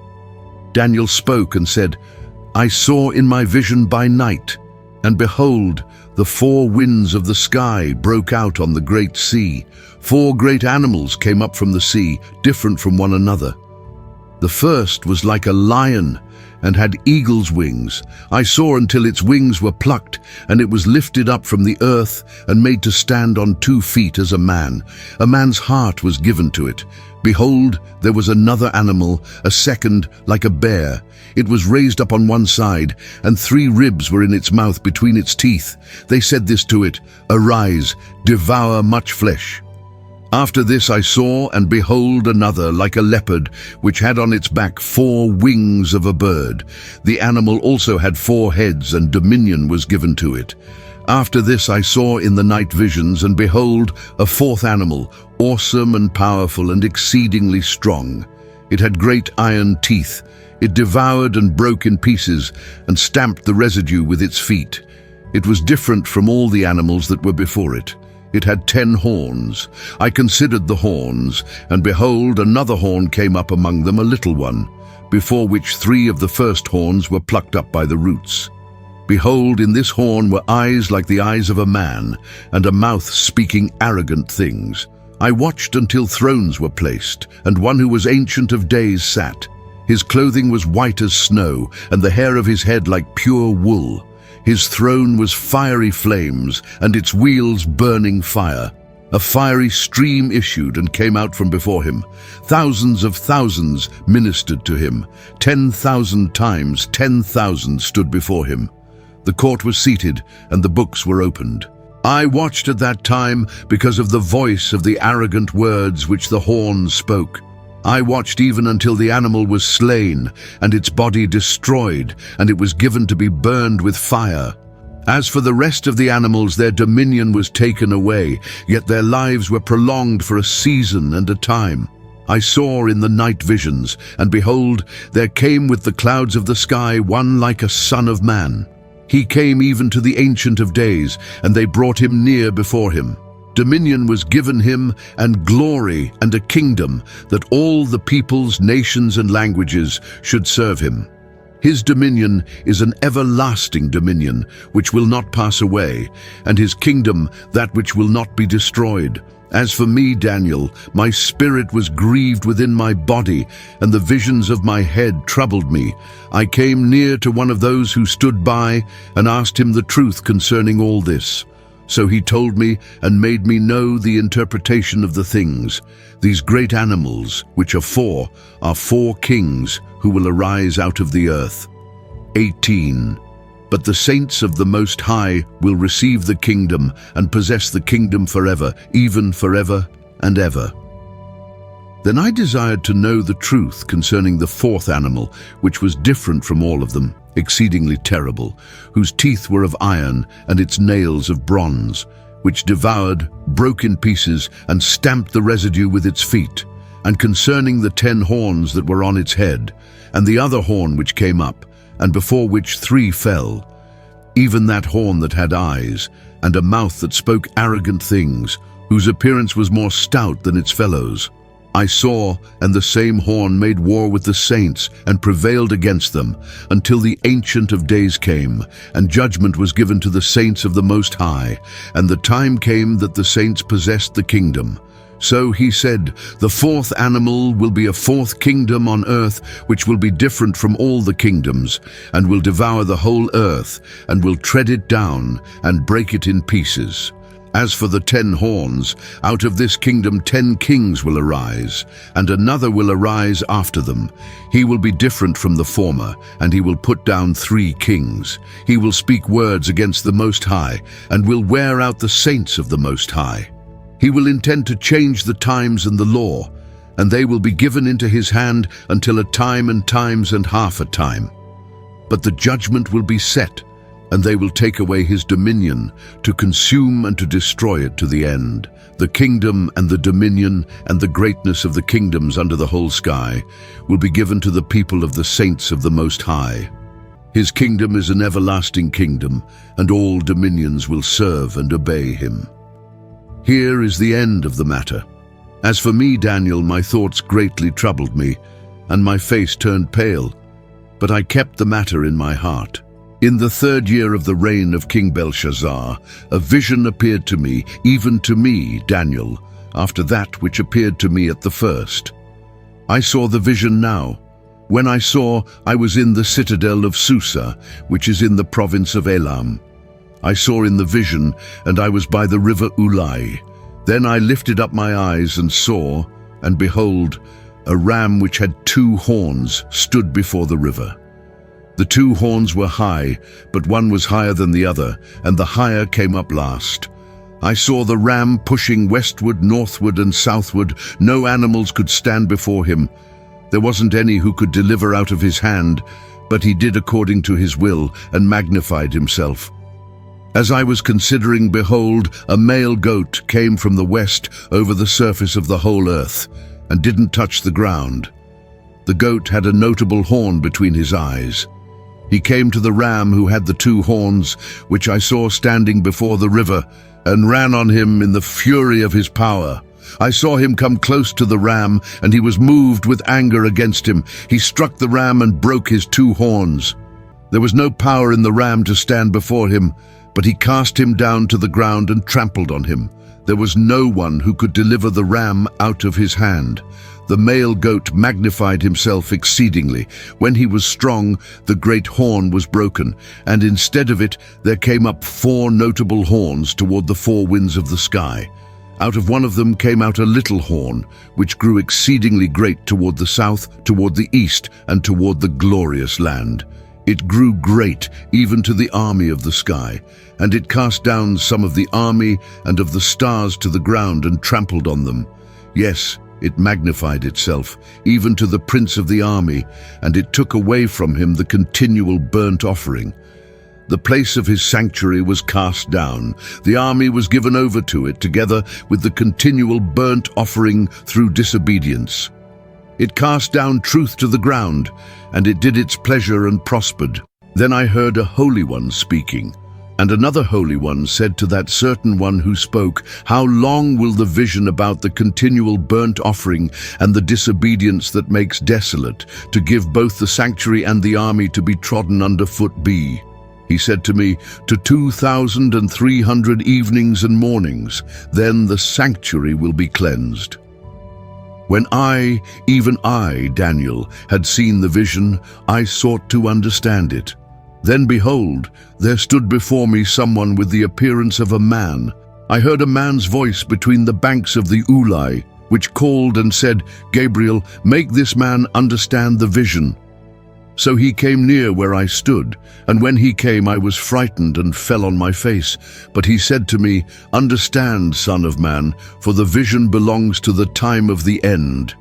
Daniel spoke and said, "I saw in my vision by night, and behold, the 4 winds of the sky broke out on the great sea. 4 great animals came up from the sea, different from one another. The first was like a lion and had eagle's wings. I saw until its wings were plucked, and it was lifted up from the earth and made to stand on 2 feet as a man. A man's heart was given to it. Behold, there was another animal, a second like a bear. It was raised up on one side, and 3 ribs were in its mouth between its teeth. They said this to it, 'Arise, devour much flesh.' After this I saw, and behold, another, like a leopard, which had on its back 4 wings of a bird. The animal also had 4 heads, and dominion was given to it. After this I saw in the night visions, and behold, a 4th animal, awesome and powerful and exceedingly strong. It had great iron teeth. It devoured and broke in pieces, and stamped the residue with its feet. It was different from all the animals that were before it. It had 10 horns. I considered the horns, and behold, another horn came up among them, a little one, before which 3 of the first horns were plucked up by the roots. Behold, in this horn were eyes like the eyes of a man, and a mouth speaking arrogant things. I watched until thrones were placed, and one who was ancient of days sat. His clothing was white as snow, and the hair of his head like pure wool. His throne was fiery flames, and its wheels burning fire. A fiery stream issued and came out from before him. Thousands of thousands ministered to him. 10,000 times 10,000 stood before him. The court was seated, and the books were opened. I watched at that time because of the voice of the arrogant words which the horn spoke. I watched even until the animal was slain, and its body destroyed, and it was given to be burned with fire. As for the rest of the animals, their dominion was taken away, yet their lives were prolonged for a season and a time. I saw in the night visions, and behold, there came with the clouds of the sky one like a son of man. He came even to the Ancient of Days, and they brought him near before him. Dominion was given him, and glory, and a kingdom, that all the peoples, nations, and languages should serve him. His dominion is an everlasting dominion, which will not pass away, and his kingdom that which will not be destroyed. As for me, Daniel, my spirit was grieved within my body, and the visions of my head troubled me. I came near to one of those who stood by, and asked him the truth concerning all this. So he told me and made me know the interpretation of the things. These great animals, which are four kings who will arise out of the earth. 18. But the saints of the Most High will receive the kingdom and possess the kingdom forever, even forever and ever. Then I desired to know the truth concerning the fourth animal, which was different from all of them, exceedingly terrible, whose teeth were of iron and its nails of bronze, which devoured, broke in pieces, and stamped the residue with its feet, and concerning the 10 horns that were on its head, and the other horn which came up, and before which 3 fell, even that horn that had eyes, and a mouth that spoke arrogant things, whose appearance was more stout than its fellows. I saw, and the same horn made war with the saints, and prevailed against them, until the Ancient of Days came, and judgment was given to the saints of the Most High, and the time came that the saints possessed the kingdom. So he said, the fourth animal will be a fourth kingdom on earth, which will be different from all the kingdoms, and will devour the whole earth, and will tread it down, and break it in pieces. As for the 10 horns, out of this kingdom 10 kings will arise, and another will arise after them. He will be different from the former, and he will put down 3 kings. He will speak words against the Most High, and will wear out the saints of the Most High. He will intend to change the times and the law, and they will be given into his hand until a time and times and half a time. But the judgment will be set, and they will take away his dominion, to consume and to destroy it to the end. The kingdom and the dominion and the greatness of the kingdoms under the whole sky will be given to the people of the saints of the Most High. His kingdom is an everlasting kingdom, and all dominions will serve and obey him. Here is the end of the matter. As for me, Daniel, my thoughts greatly troubled me, and my face turned pale, but I kept the matter in my heart. In the 3rd year of the reign of King Belshazzar, a vision appeared to me, even to me, Daniel, after that which appeared to me at the first. I saw the vision now. When I saw, I was in the citadel of Susa, which is in the province of Elam. I saw in the vision, and I was by the river Ulai. Then I lifted up my eyes and saw, and behold, a ram which had 2 horns stood before the river. The 2 horns were high, but one was higher than the other, and the higher came up last. I saw the ram pushing westward, northward, and southward. No animals could stand before him. There wasn't any who could deliver out of his hand, but he did according to his will, and magnified himself. As I was considering, behold, a male goat came from the west over the surface of the whole earth, and didn't touch the ground. The goat had a notable horn between his eyes. He came to the ram who had the 2 horns, which I saw standing before the river, and ran on him in the fury of his power. I saw him come close to the ram, and he was moved with anger against him. He struck the ram and broke his 2 horns. There was no power in the ram to stand before him, But he cast him down to the ground and trampled on him. There was no one who could deliver the ram out of his hand. The male goat magnified himself exceedingly. When he was strong, the great horn was broken, and instead of it there came up 4 notable horns toward the 4 winds of the sky. Out of one of them came out a little horn, which grew exceedingly great toward the south, toward the east, and toward the glorious land. It grew great, even to the army of the sky, and it cast down some of the army and of the stars to the ground and trampled on them. Yes, it magnified itself, even to the prince of the army, and it took away from him the continual burnt offering. The place of his sanctuary was cast down. The army was given over to it, together with the continual burnt offering through disobedience. It cast down truth to the ground, and it did its pleasure and prospered. Then I heard a Holy One speaking. And another Holy One said to that certain one who spoke, "How long will the vision about the continual burnt offering and the disobedience that makes desolate, to give both the sanctuary and the army to be trodden under foot be?" He said to me, "To 2,300 evenings and mornings, then the sanctuary will be cleansed." When I, even I, Daniel, had seen the vision, I sought to understand it. Then behold, there stood before me someone with the appearance of a man. I heard a man's voice between the banks of the Ulai, which called and said, "Gabriel, make this man understand the vision." So he came near where I stood, and when he came I was frightened and fell on my face. But he said to me, "Understand, Son of Man, for the vision belongs to the time of the end."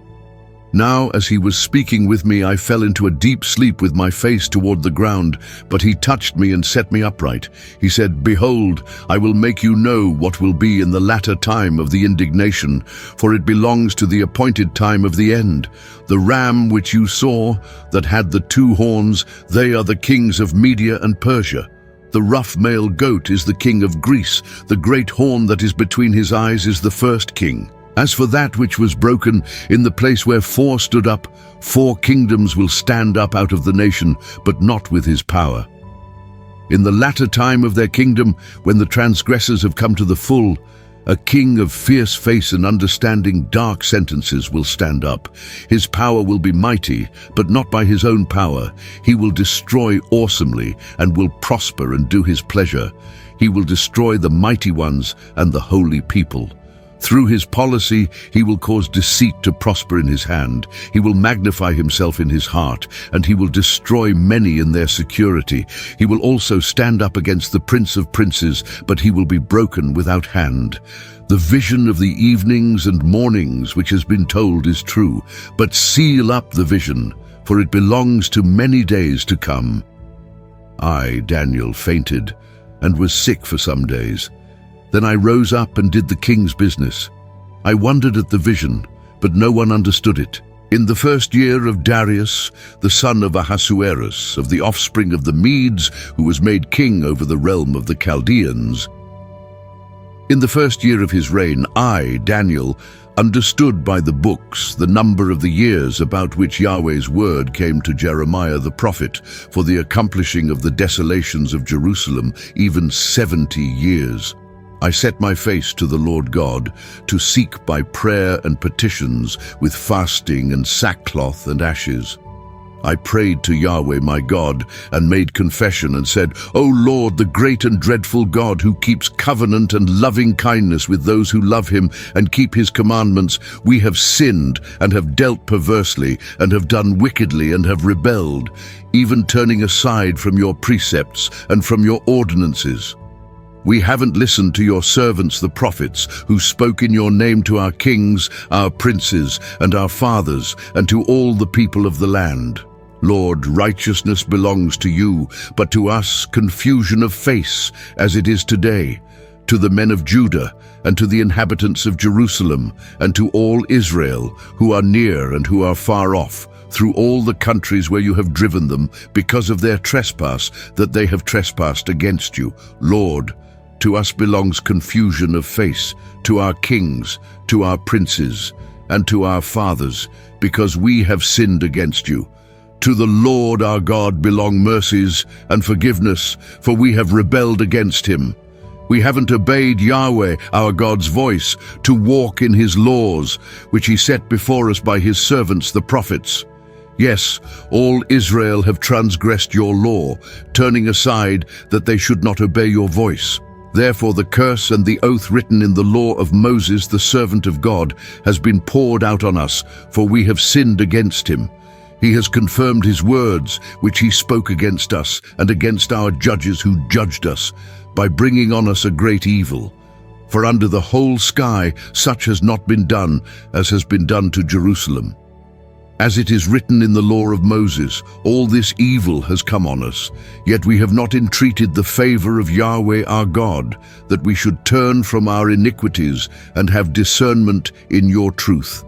Now, as he was speaking with me, I fell into a deep sleep with my face toward the ground, but he touched me and set me upright. He said, "Behold, I will make you know what will be in the latter time of the indignation, for it belongs to the appointed time of the end. The ram which you saw, that had the 2 horns, they are the kings of Media and Persia. The rough male goat is the king of Greece. The great horn that is between his eyes is the first king. As for that which was broken, in the place where 4 stood up, 4 kingdoms will stand up out of the nation, but not with his power. In the latter time of their kingdom, when the transgressors have come to the full, a king of fierce face and understanding dark sentences will stand up. His power will be mighty, but not by his own power. He will destroy awesomely and will prosper and do his pleasure. He will destroy the mighty ones and the holy people. Through his policy, he will cause deceit to prosper in his hand. He will magnify himself in his heart, and he will destroy many in their security. He will also stand up against the Prince of Princes, but he will be broken without hand. The vision of the evenings and mornings which has been told is true, but seal up the vision, for it belongs to many days to come. I, Daniel, fainted and was sick for some days. Then I rose up and did the king's business. I wondered at the vision, but no one understood it. In the 1st year of Darius, the son of Ahasuerus, of the offspring of the Medes, who was made king over the realm of the Chaldeans, in the 1st year of his reign, I, Daniel, understood by the books the number of the years about which Yahweh's word came to Jeremiah the prophet for the accomplishing of the desolations of Jerusalem, even 70 years. I set my face to the Lord God to seek by prayer and petitions with fasting and sackcloth and ashes. I prayed to Yahweh my God and made confession and said, "O Lord, the great and dreadful God who keeps covenant and loving kindness with those who love him and keep his commandments, we have sinned and have dealt perversely and have done wickedly and have rebelled, even turning aside from your precepts and from your ordinances. We haven't listened to your servants the prophets, who spoke in your name to our kings, our princes, and our fathers, and to all the people of the land. Lord, righteousness belongs to you, but to us confusion of face, as it is today, to the men of Judah, and to the inhabitants of Jerusalem, and to all Israel, who are near and who are far off, through all the countries where you have driven them, because of their trespass, that they have trespassed against you. Lord, to us belongs confusion of face, to our kings, to our princes, and to our fathers, because we have sinned against you. To the Lord our God belong mercies and forgiveness, for we have rebelled against him. We haven't obeyed Yahweh, our God's voice, to walk in his laws, which he set before us by his servants the prophets. Yes, all Israel have transgressed your law, turning aside that they should not obey your voice. Therefore the curse and the oath written in the law of Moses, the servant of God, has been poured out on us, for we have sinned against him. He has confirmed his words, which he spoke against us and against our judges who judged us, by bringing on us a great evil. For under the whole sky such has not been done as has been done to Jerusalem. As it is written in the law of Moses, all this evil has come on us, yet we have not entreated the favor of Yahweh our God, that we should turn from our iniquities and have discernment in your truth.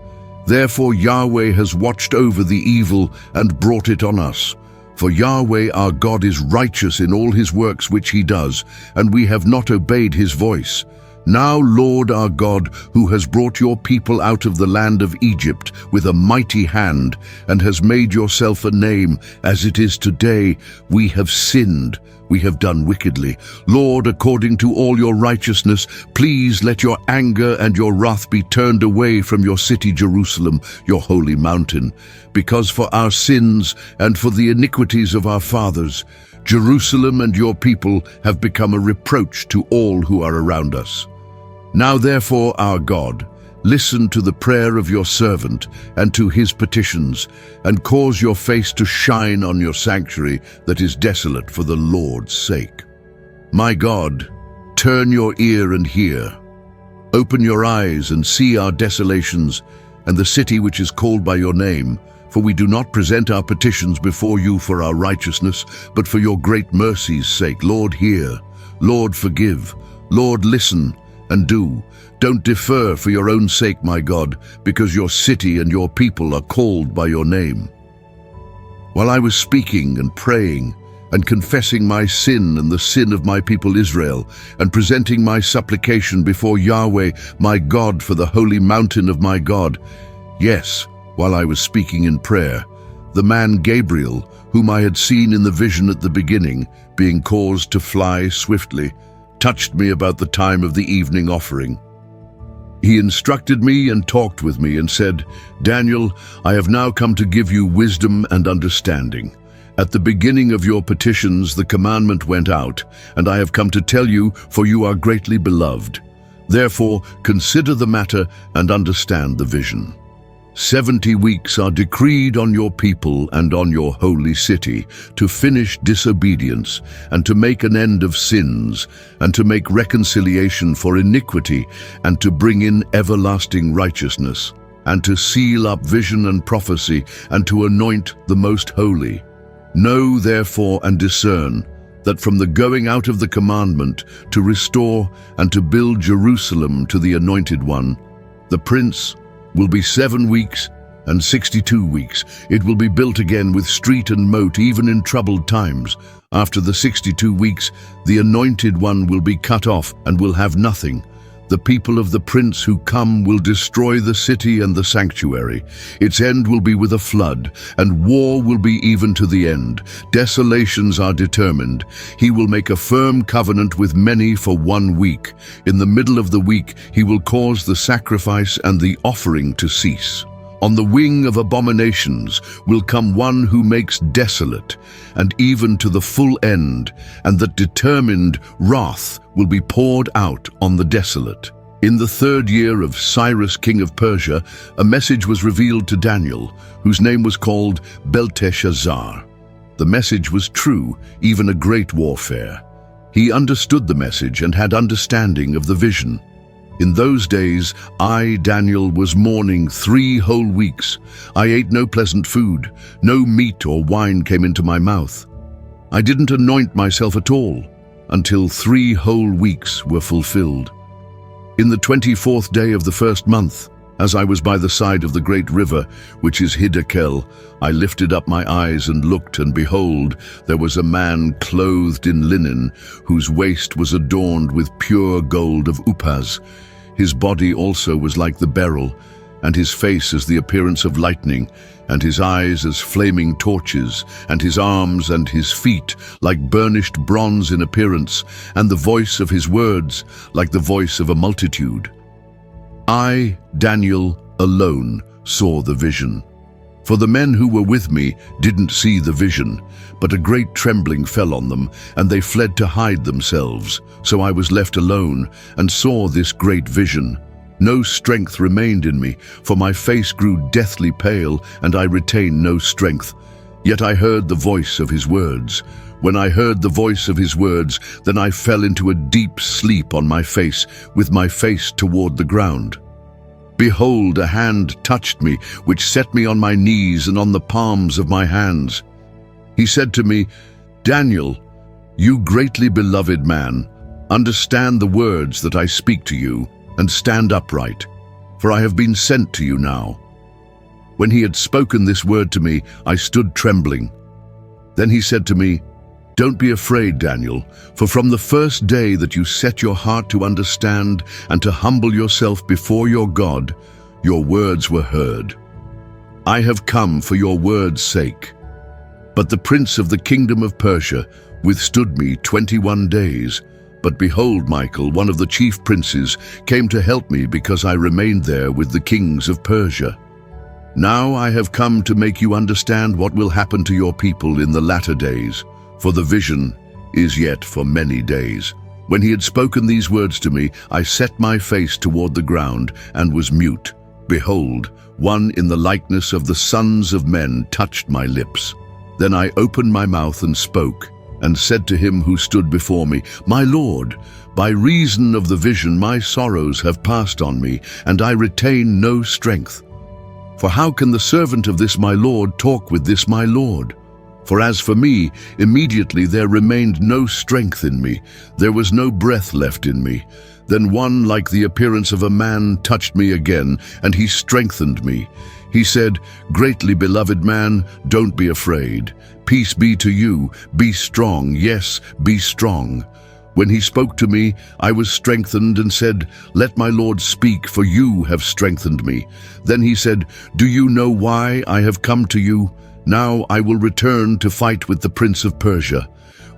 Therefore Yahweh has watched over the evil and brought it on us. For Yahweh our God is righteous in all his works which he does, and we have not obeyed his voice. Now, Lord our God, who has brought your people out of the land of Egypt with a mighty hand, and has made yourself a name, as it is today, we have sinned, we have done wickedly. Lord, according to all your righteousness, please let your anger and your wrath be turned away from your city Jerusalem, your holy mountain. Because for our sins and for the iniquities of our fathers, Jerusalem and your people have become a reproach to all who are around us. Now therefore, our God, listen to the prayer of your servant and to his petitions, and cause your face to shine on your sanctuary that is desolate for the Lord's sake. My God, turn your ear and hear. Open your eyes and see our desolations and the city which is called by your name, for we do not present our petitions before you for our righteousness, but for your great mercy's sake. Lord, hear. Lord, forgive. Lord, listen and do. Don't defer for your own sake, my God, because your city and your people are called by your name. While I was speaking and praying and confessing my sin and the sin of my people Israel, and presenting my supplication before Yahweh, my God, for the holy mountain of my God, yes, while I was speaking in prayer, the man Gabriel, whom I had seen in the vision at the beginning, being caused to fly swiftly, touched me about the time of the evening offering. He instructed me and talked with me and said, Daniel, I have now come to give you wisdom and understanding. At the beginning of your petitions the commandment went out, and I have come to tell you, for you are greatly beloved. Therefore consider the matter and understand the vision. 70 weeks are decreed on your people and on your holy city, to finish disobedience, and to make an end of sins, and to make reconciliation for iniquity, and to bring in everlasting righteousness, and to seal up vision and prophecy, and to anoint the most holy. Know therefore and discern, that from the going out of the commandment, to restore and to build Jerusalem to the Anointed One, the Prince will be 7 weeks and 62 weeks. It will be built again with street and moat, even in troubled times. After the 62 weeks, the Anointed One will be cut off and will have nothing. The people of the prince who come will destroy the city and the sanctuary. Its end will be with a flood, and war will be even to the end. Desolations are determined. He will make a firm covenant with many for 1 week. In the middle of the week he will cause the sacrifice and the offering to cease. On the wing of abominations will come one who makes desolate, and even to the full end, and that determined wrath will be poured out on the desolate. In the 3rd year of Cyrus king of Persia, a message was revealed to Daniel, whose name was called Belteshazzar. The message was true, even a great warfare. He understood the message and had understanding of the vision. In those days, I, Daniel, was mourning 3 whole weeks. I ate no pleasant food. No meat or wine came into my mouth. I didn't anoint myself at all until 3 whole weeks were fulfilled. In the 24th day of the 1st month, as I was by the side of the great river, which is Hiddekel, I lifted up my eyes and looked, and behold, there was a man clothed in linen, whose waist was adorned with pure gold of Uphaz. His body also was like the beryl, and his face as the appearance of lightning, and his eyes as flaming torches, and his arms and his feet like burnished bronze in appearance, and the voice of his words like the voice of a multitude. I, Daniel, alone saw the vision. For the men who were with me didn't see the vision, but a great trembling fell on them, and they fled to hide themselves. So I was left alone, and saw this great vision. No strength remained in me, for my face grew deathly pale, and I retained no strength. Yet I heard the voice of his words. When I heard the voice of his words, then I fell into a deep sleep on my face, with my face toward the ground. Behold, a hand touched me, which set me on my knees and on the palms of my hands. He said to me, Daniel, you greatly beloved man, understand the words that I speak to you, and stand upright, for I have been sent to you now. When he had spoken this word to me, I stood trembling. Then he said to me, Don't be afraid, Daniel, for from the first day that you set your heart to understand and to humble yourself before your God, your words were heard. I have come for your word's sake. But the prince of the kingdom of Persia withstood me 21 days. But behold, Michael, one of the chief princes, came to help me because I remained there with the kings of Persia. Now I have come to make you understand what will happen to your people in the latter days, for the vision is yet for many days. When he had spoken these words to me, I set my face toward the ground and was mute. Behold, one in the likeness of the sons of men touched my lips. Then I opened my mouth and spoke, and said to him who stood before me, My Lord, by reason of the vision my sorrows have passed on me, and I retain no strength. For how can the servant of this my Lord talk with this my Lord? For as for me, immediately there remained no strength in me, there was no breath left in me. Then one like the appearance of a man touched me again, and he strengthened me. He said, Greatly beloved man, don't be afraid. Peace be to you, be strong, yes, be strong. When he spoke to me, I was strengthened and said, Let my Lord speak, for you have strengthened me. Then he said, Do you know why I have come to you? Now I will return to fight with the prince of Persia.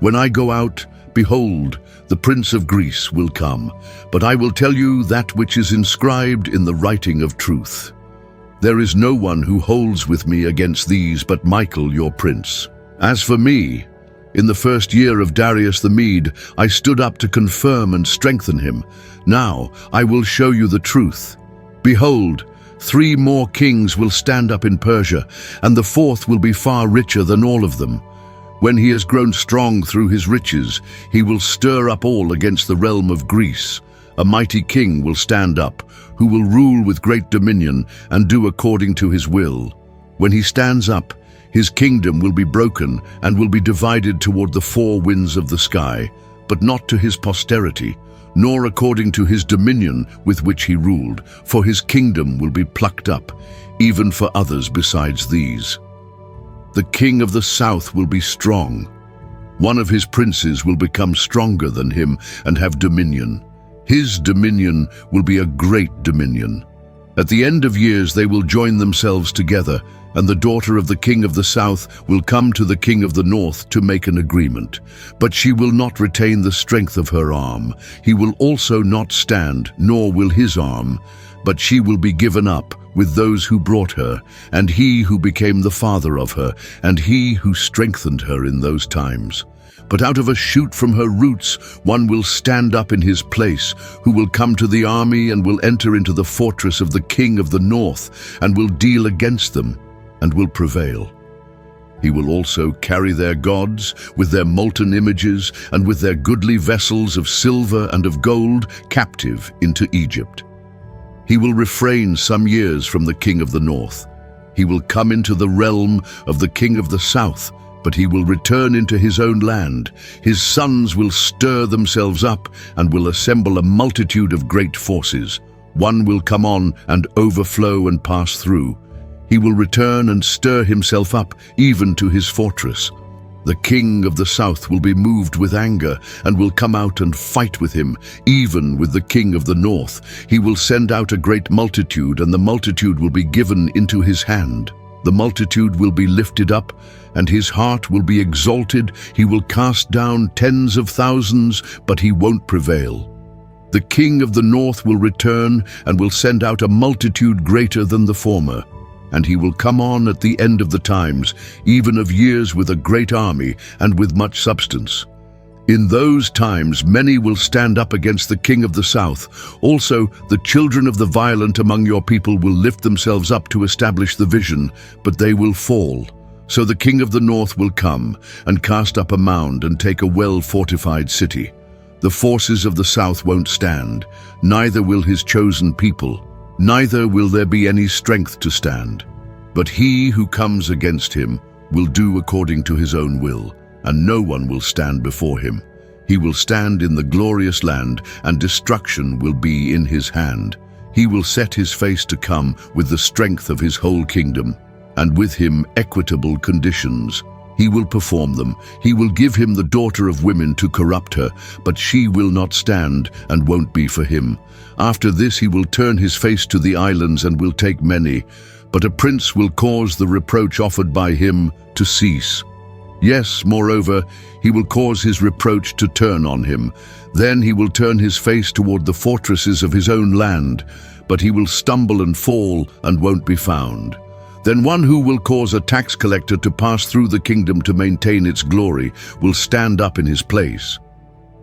When I go out, behold, the prince of Greece will come. But I will tell you that which is inscribed in the writing of truth. There is no one who holds with me against these but Michael your prince. As for me, in the first year of Darius the Mede, I stood up to confirm and strengthen him. Now I will show you the truth. Behold, 3 more kings will stand up in Persia, and the 4th will be far richer than all of them. When he has grown strong through his riches, he will stir up all against the realm of Greece. A mighty king will stand up, who will rule with great dominion and do according to his will. When he stands up, his kingdom will be broken and will be divided toward the 4 winds of the sky, but not to his posterity, nor according to his dominion with which he ruled, for his kingdom will be plucked up, even for others besides these. The king of the south will be strong. One of his princes will become stronger than him and have dominion. His dominion will be a great dominion. At the end of years they will join themselves together, and the daughter of the king of the south will come to the king of the north to make an agreement. But she will not retain the strength of her arm. He will also not stand, nor will his arm, but she will be given up with those who brought her, and he who became the father of her, and he who strengthened her in those times. But out of a shoot from her roots one will stand up in his place, who will come to the army and will enter into the fortress of the king of the north, and will deal against them, and will prevail. He will also carry their gods, with their molten images, and with their goodly vessels of silver and of gold, captive into Egypt. He will refrain some years from the king of the north. He will come into the realm of the king of the south, but he will return into his own land. His sons will stir themselves up and will assemble a multitude of great forces. One will come on and overflow and pass through. He will return and stir himself up even to his fortress. The king of the south will be moved with anger and will come out and fight with him, even with the king of the north. He will send out a great multitude, and the multitude will be given into his hand. The multitude will be lifted up, and his heart will be exalted. He will cast down tens of thousands, but he won't prevail. The king of the north will return and will send out a multitude greater than the former. And he will come on at the end of the times, even of years, with a great army and with much substance. In those times many will stand up against the king of the south. Also, the children of the violent among your people will lift themselves up to establish the vision, but they will fall. So the king of the north will come and cast up a mound and take a well-fortified city. The forces of the south won't stand, neither will his chosen people, neither will there be any strength to stand. But he who comes against him will do according to his own will, and no one will stand before him. He will stand in the glorious land, and destruction will be in his hand. He will set his face to come with the strength of his whole kingdom, and with him equitable conditions. He will perform them. He will give him the daughter of women to corrupt her, but she will not stand and won't be for him. After this he will turn his face to the islands and will take many, but a prince will cause the reproach offered by him to cease. Yes, moreover, he will cause his reproach to turn on him. Then he will turn his face toward the fortresses of his own land, but he will stumble and fall and won't be found. Then one who will cause a tax collector to pass through the kingdom to maintain its glory will stand up in his place.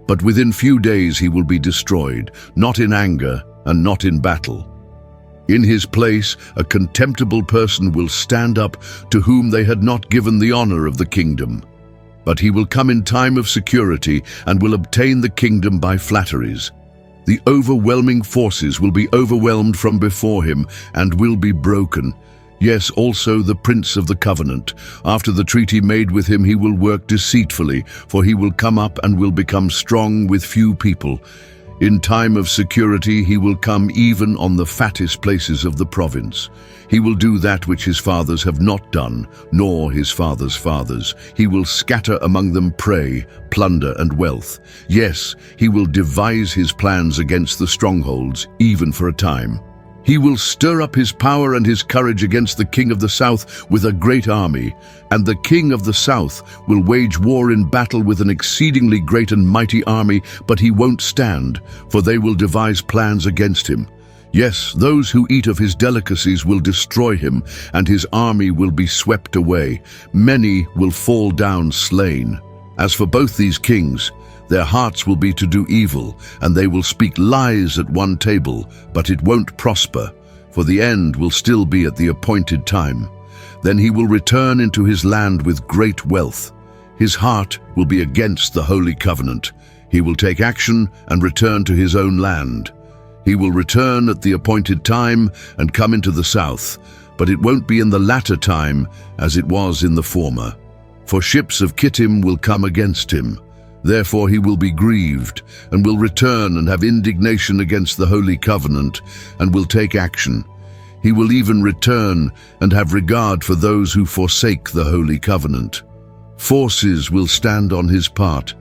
But within few days he will be destroyed, not in anger and not in battle. In his place, a contemptible person will stand up to whom they had not given the honor of the kingdom. But he will come in time of security and will obtain the kingdom by flatteries. The overwhelming forces will be overwhelmed from before him and will be broken. Yes, also the prince of the covenant. After the treaty made with him, he will work deceitfully, for he will come up and will become strong with few people. In time of security, he will come even on the fattest places of the province. He will do that which his fathers have not done, nor his fathers' fathers. He will scatter among them prey, plunder, and wealth. Yes, he will devise his plans against the strongholds, even for a time. He will stir up his power and his courage against the king of the south with a great army, and the king of the south will wage war in battle with an exceedingly great and mighty army, but he won't stand, for they will devise plans against him. Yes, those who eat of his delicacies will destroy him, and his army will be swept away. Many will fall down slain. As for both these kings, their hearts will be to do evil, and they will speak lies at one table, but it won't prosper, for the end will still be at the appointed time. Then he will return into his land with great wealth. His heart will be against the holy covenant. He will take action and return to his own land. He will return at the appointed time and come into the south, but it won't be in the latter time as it was in the former. For ships of Kittim will come against him. Therefore he will be grieved, and will return and have indignation against the holy covenant, and will take action. He will even return and have regard for those who forsake the holy covenant. Forces will stand on his part,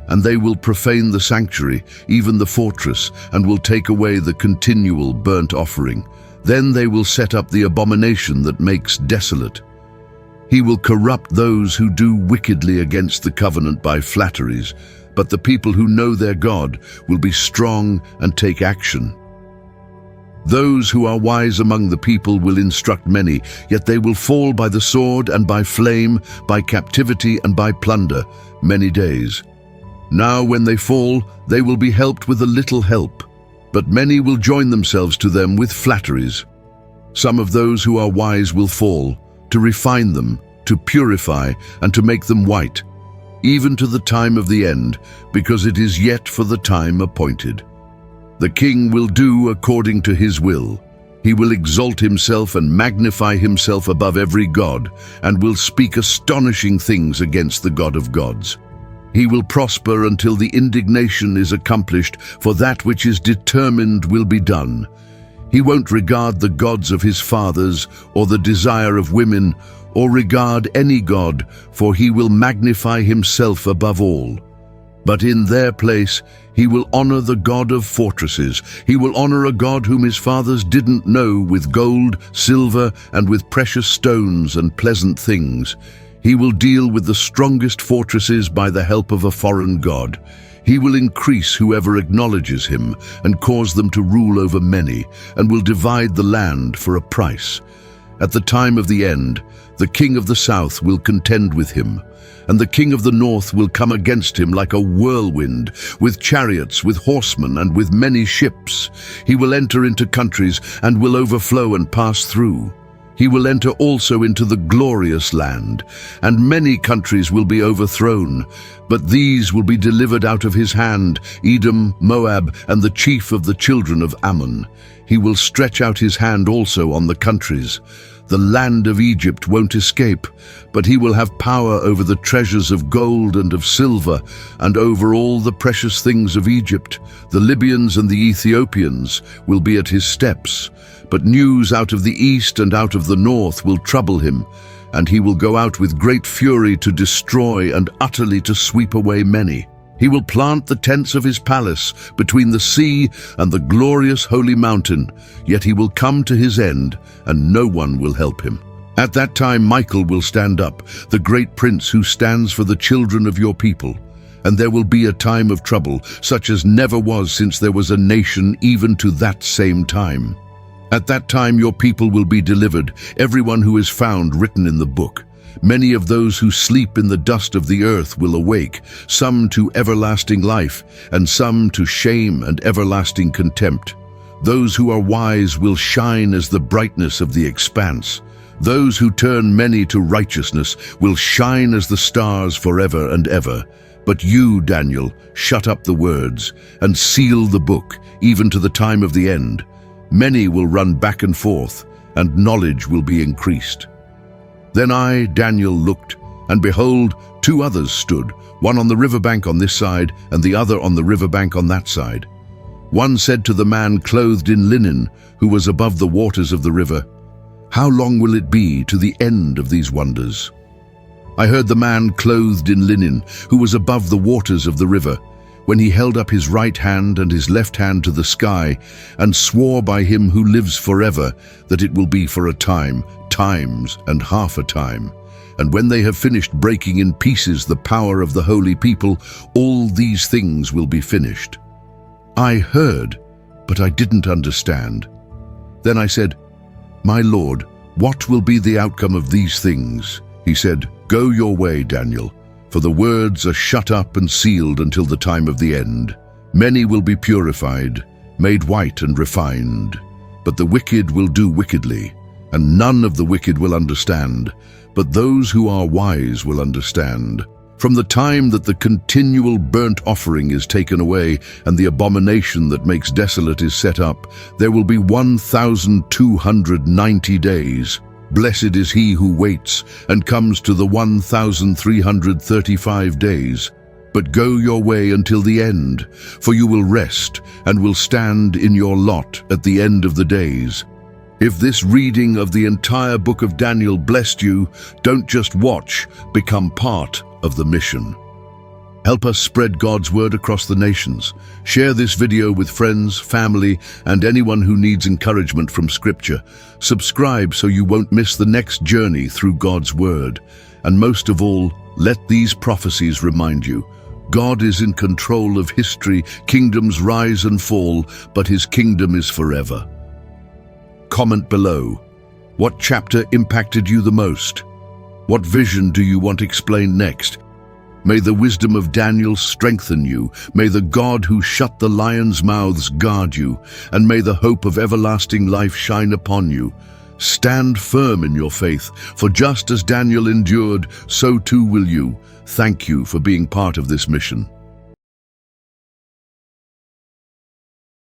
and they will profane the sanctuary, even the fortress, and will take away the continual burnt offering. Then they will set up the abomination that makes desolate. He will corrupt those who do wickedly against the covenant by flatteries, but the people who know their God will be strong and take action. Those who are wise among the people will instruct many, yet they will fall by the sword and by flame, by captivity and by plunder, many days. Now when they fall, they will be helped with a little help, but many will join themselves to them with flatteries. Some of those who are wise will fall, to refine them, to purify, and to make them white, even to the time of the end, because it is yet for the time appointed. The king will do according to his will. He will exalt himself and magnify himself above every god, and will speak astonishing things against the God of gods. He will prosper until the indignation is accomplished, for that which is determined will be done. He won't regard the gods of his fathers, or the desire of women, or regard any god, for he will magnify himself above all. But in their place, he will honor the God of fortresses. He will honor a God whom his fathers didn't know, with gold, silver, and with precious stones and pleasant things. He will deal with the strongest fortresses by the help of a foreign god. He will increase whoever acknowledges him and cause them to rule over many, and will divide the land for a price. At the time of the end, the king of the south will contend with him, and the king of the north will come against him like a whirlwind, with chariots, with horsemen, and with many ships. He will enter into countries and will overflow and pass through. He will enter also into the glorious land, and many countries will be overthrown, but these will be delivered out of his hand, Edom, Moab, and the chief of the children of Ammon. He will stretch out his hand also on the countries. The land of Egypt won't escape, but he will have power over the treasures of gold and of silver, and over all the precious things of Egypt. The Libyans and the Ethiopians will be at his steps. But news out of the east and out of the north will trouble him, and he will go out with great fury to destroy and utterly to sweep away many. He will plant the tents of his palace between the sea and the glorious holy mountain, yet he will come to his end, and no one will help him. At that time Michael will stand up, the great prince who stands for the children of your people. And there will be a time of trouble, such as never was since there was a nation even to that same time. At that time your people will be delivered, everyone who is found written in the book. Many of those who sleep in the dust of the earth will awake, some to everlasting life, and some to shame and everlasting contempt. Those who are wise will shine as the brightness of the expanse. Those who turn many to righteousness will shine as the stars forever and ever. But you, Daniel, shut up the words, and seal the book, even to the time of the end. Many will run back and forth, and knowledge will be increased. Then I, Daniel, looked, and behold, two others stood, one on the riverbank on this side, and the other on the riverbank on that side. One said to the man clothed in linen, who was above the waters of the river, "How long will it be to the end of these wonders?" I heard the man clothed in linen, who was above the waters of the river, when he held up his right hand and his left hand to the sky, and swore by him who lives forever, that it will be for a time, times, and half a time. And when they have finished breaking in pieces the power of the holy people, all these things will be finished. I heard, but I didn't understand. Then I said, "My Lord, what will be the outcome of these things?" He said, "Go your way, Daniel, for the words are shut up and sealed until the time of the end. Many will be purified, made white and refined. But the wicked will do wickedly, and none of the wicked will understand. But those who are wise will understand. From the time that the continual burnt offering is taken away, and the abomination that makes desolate is set up, there will be 1,290 days. Blessed is he who waits and comes to the 1,335 days. But go your way until the end, for you will rest and will stand in your lot at the end of the days. If this reading of the entire book of Daniel blessed you, don't just watch, become part of the mission. Help us spread God's word across the nations. Share this video with friends, family, and anyone who needs encouragement from Scripture. Subscribe so you won't miss the next journey through God's word. And most of all, let these prophecies remind you, God is in control of history, kingdoms rise and fall, but his kingdom is forever. Comment below. What chapter impacted you the most? What vision do you want explained next? May the wisdom of Daniel strengthen you. May the God who shut the lions' mouths guard you. And may the hope of everlasting life shine upon you. Stand firm in your faith, for just as Daniel endured, so too will you. Thank you for being part of this mission.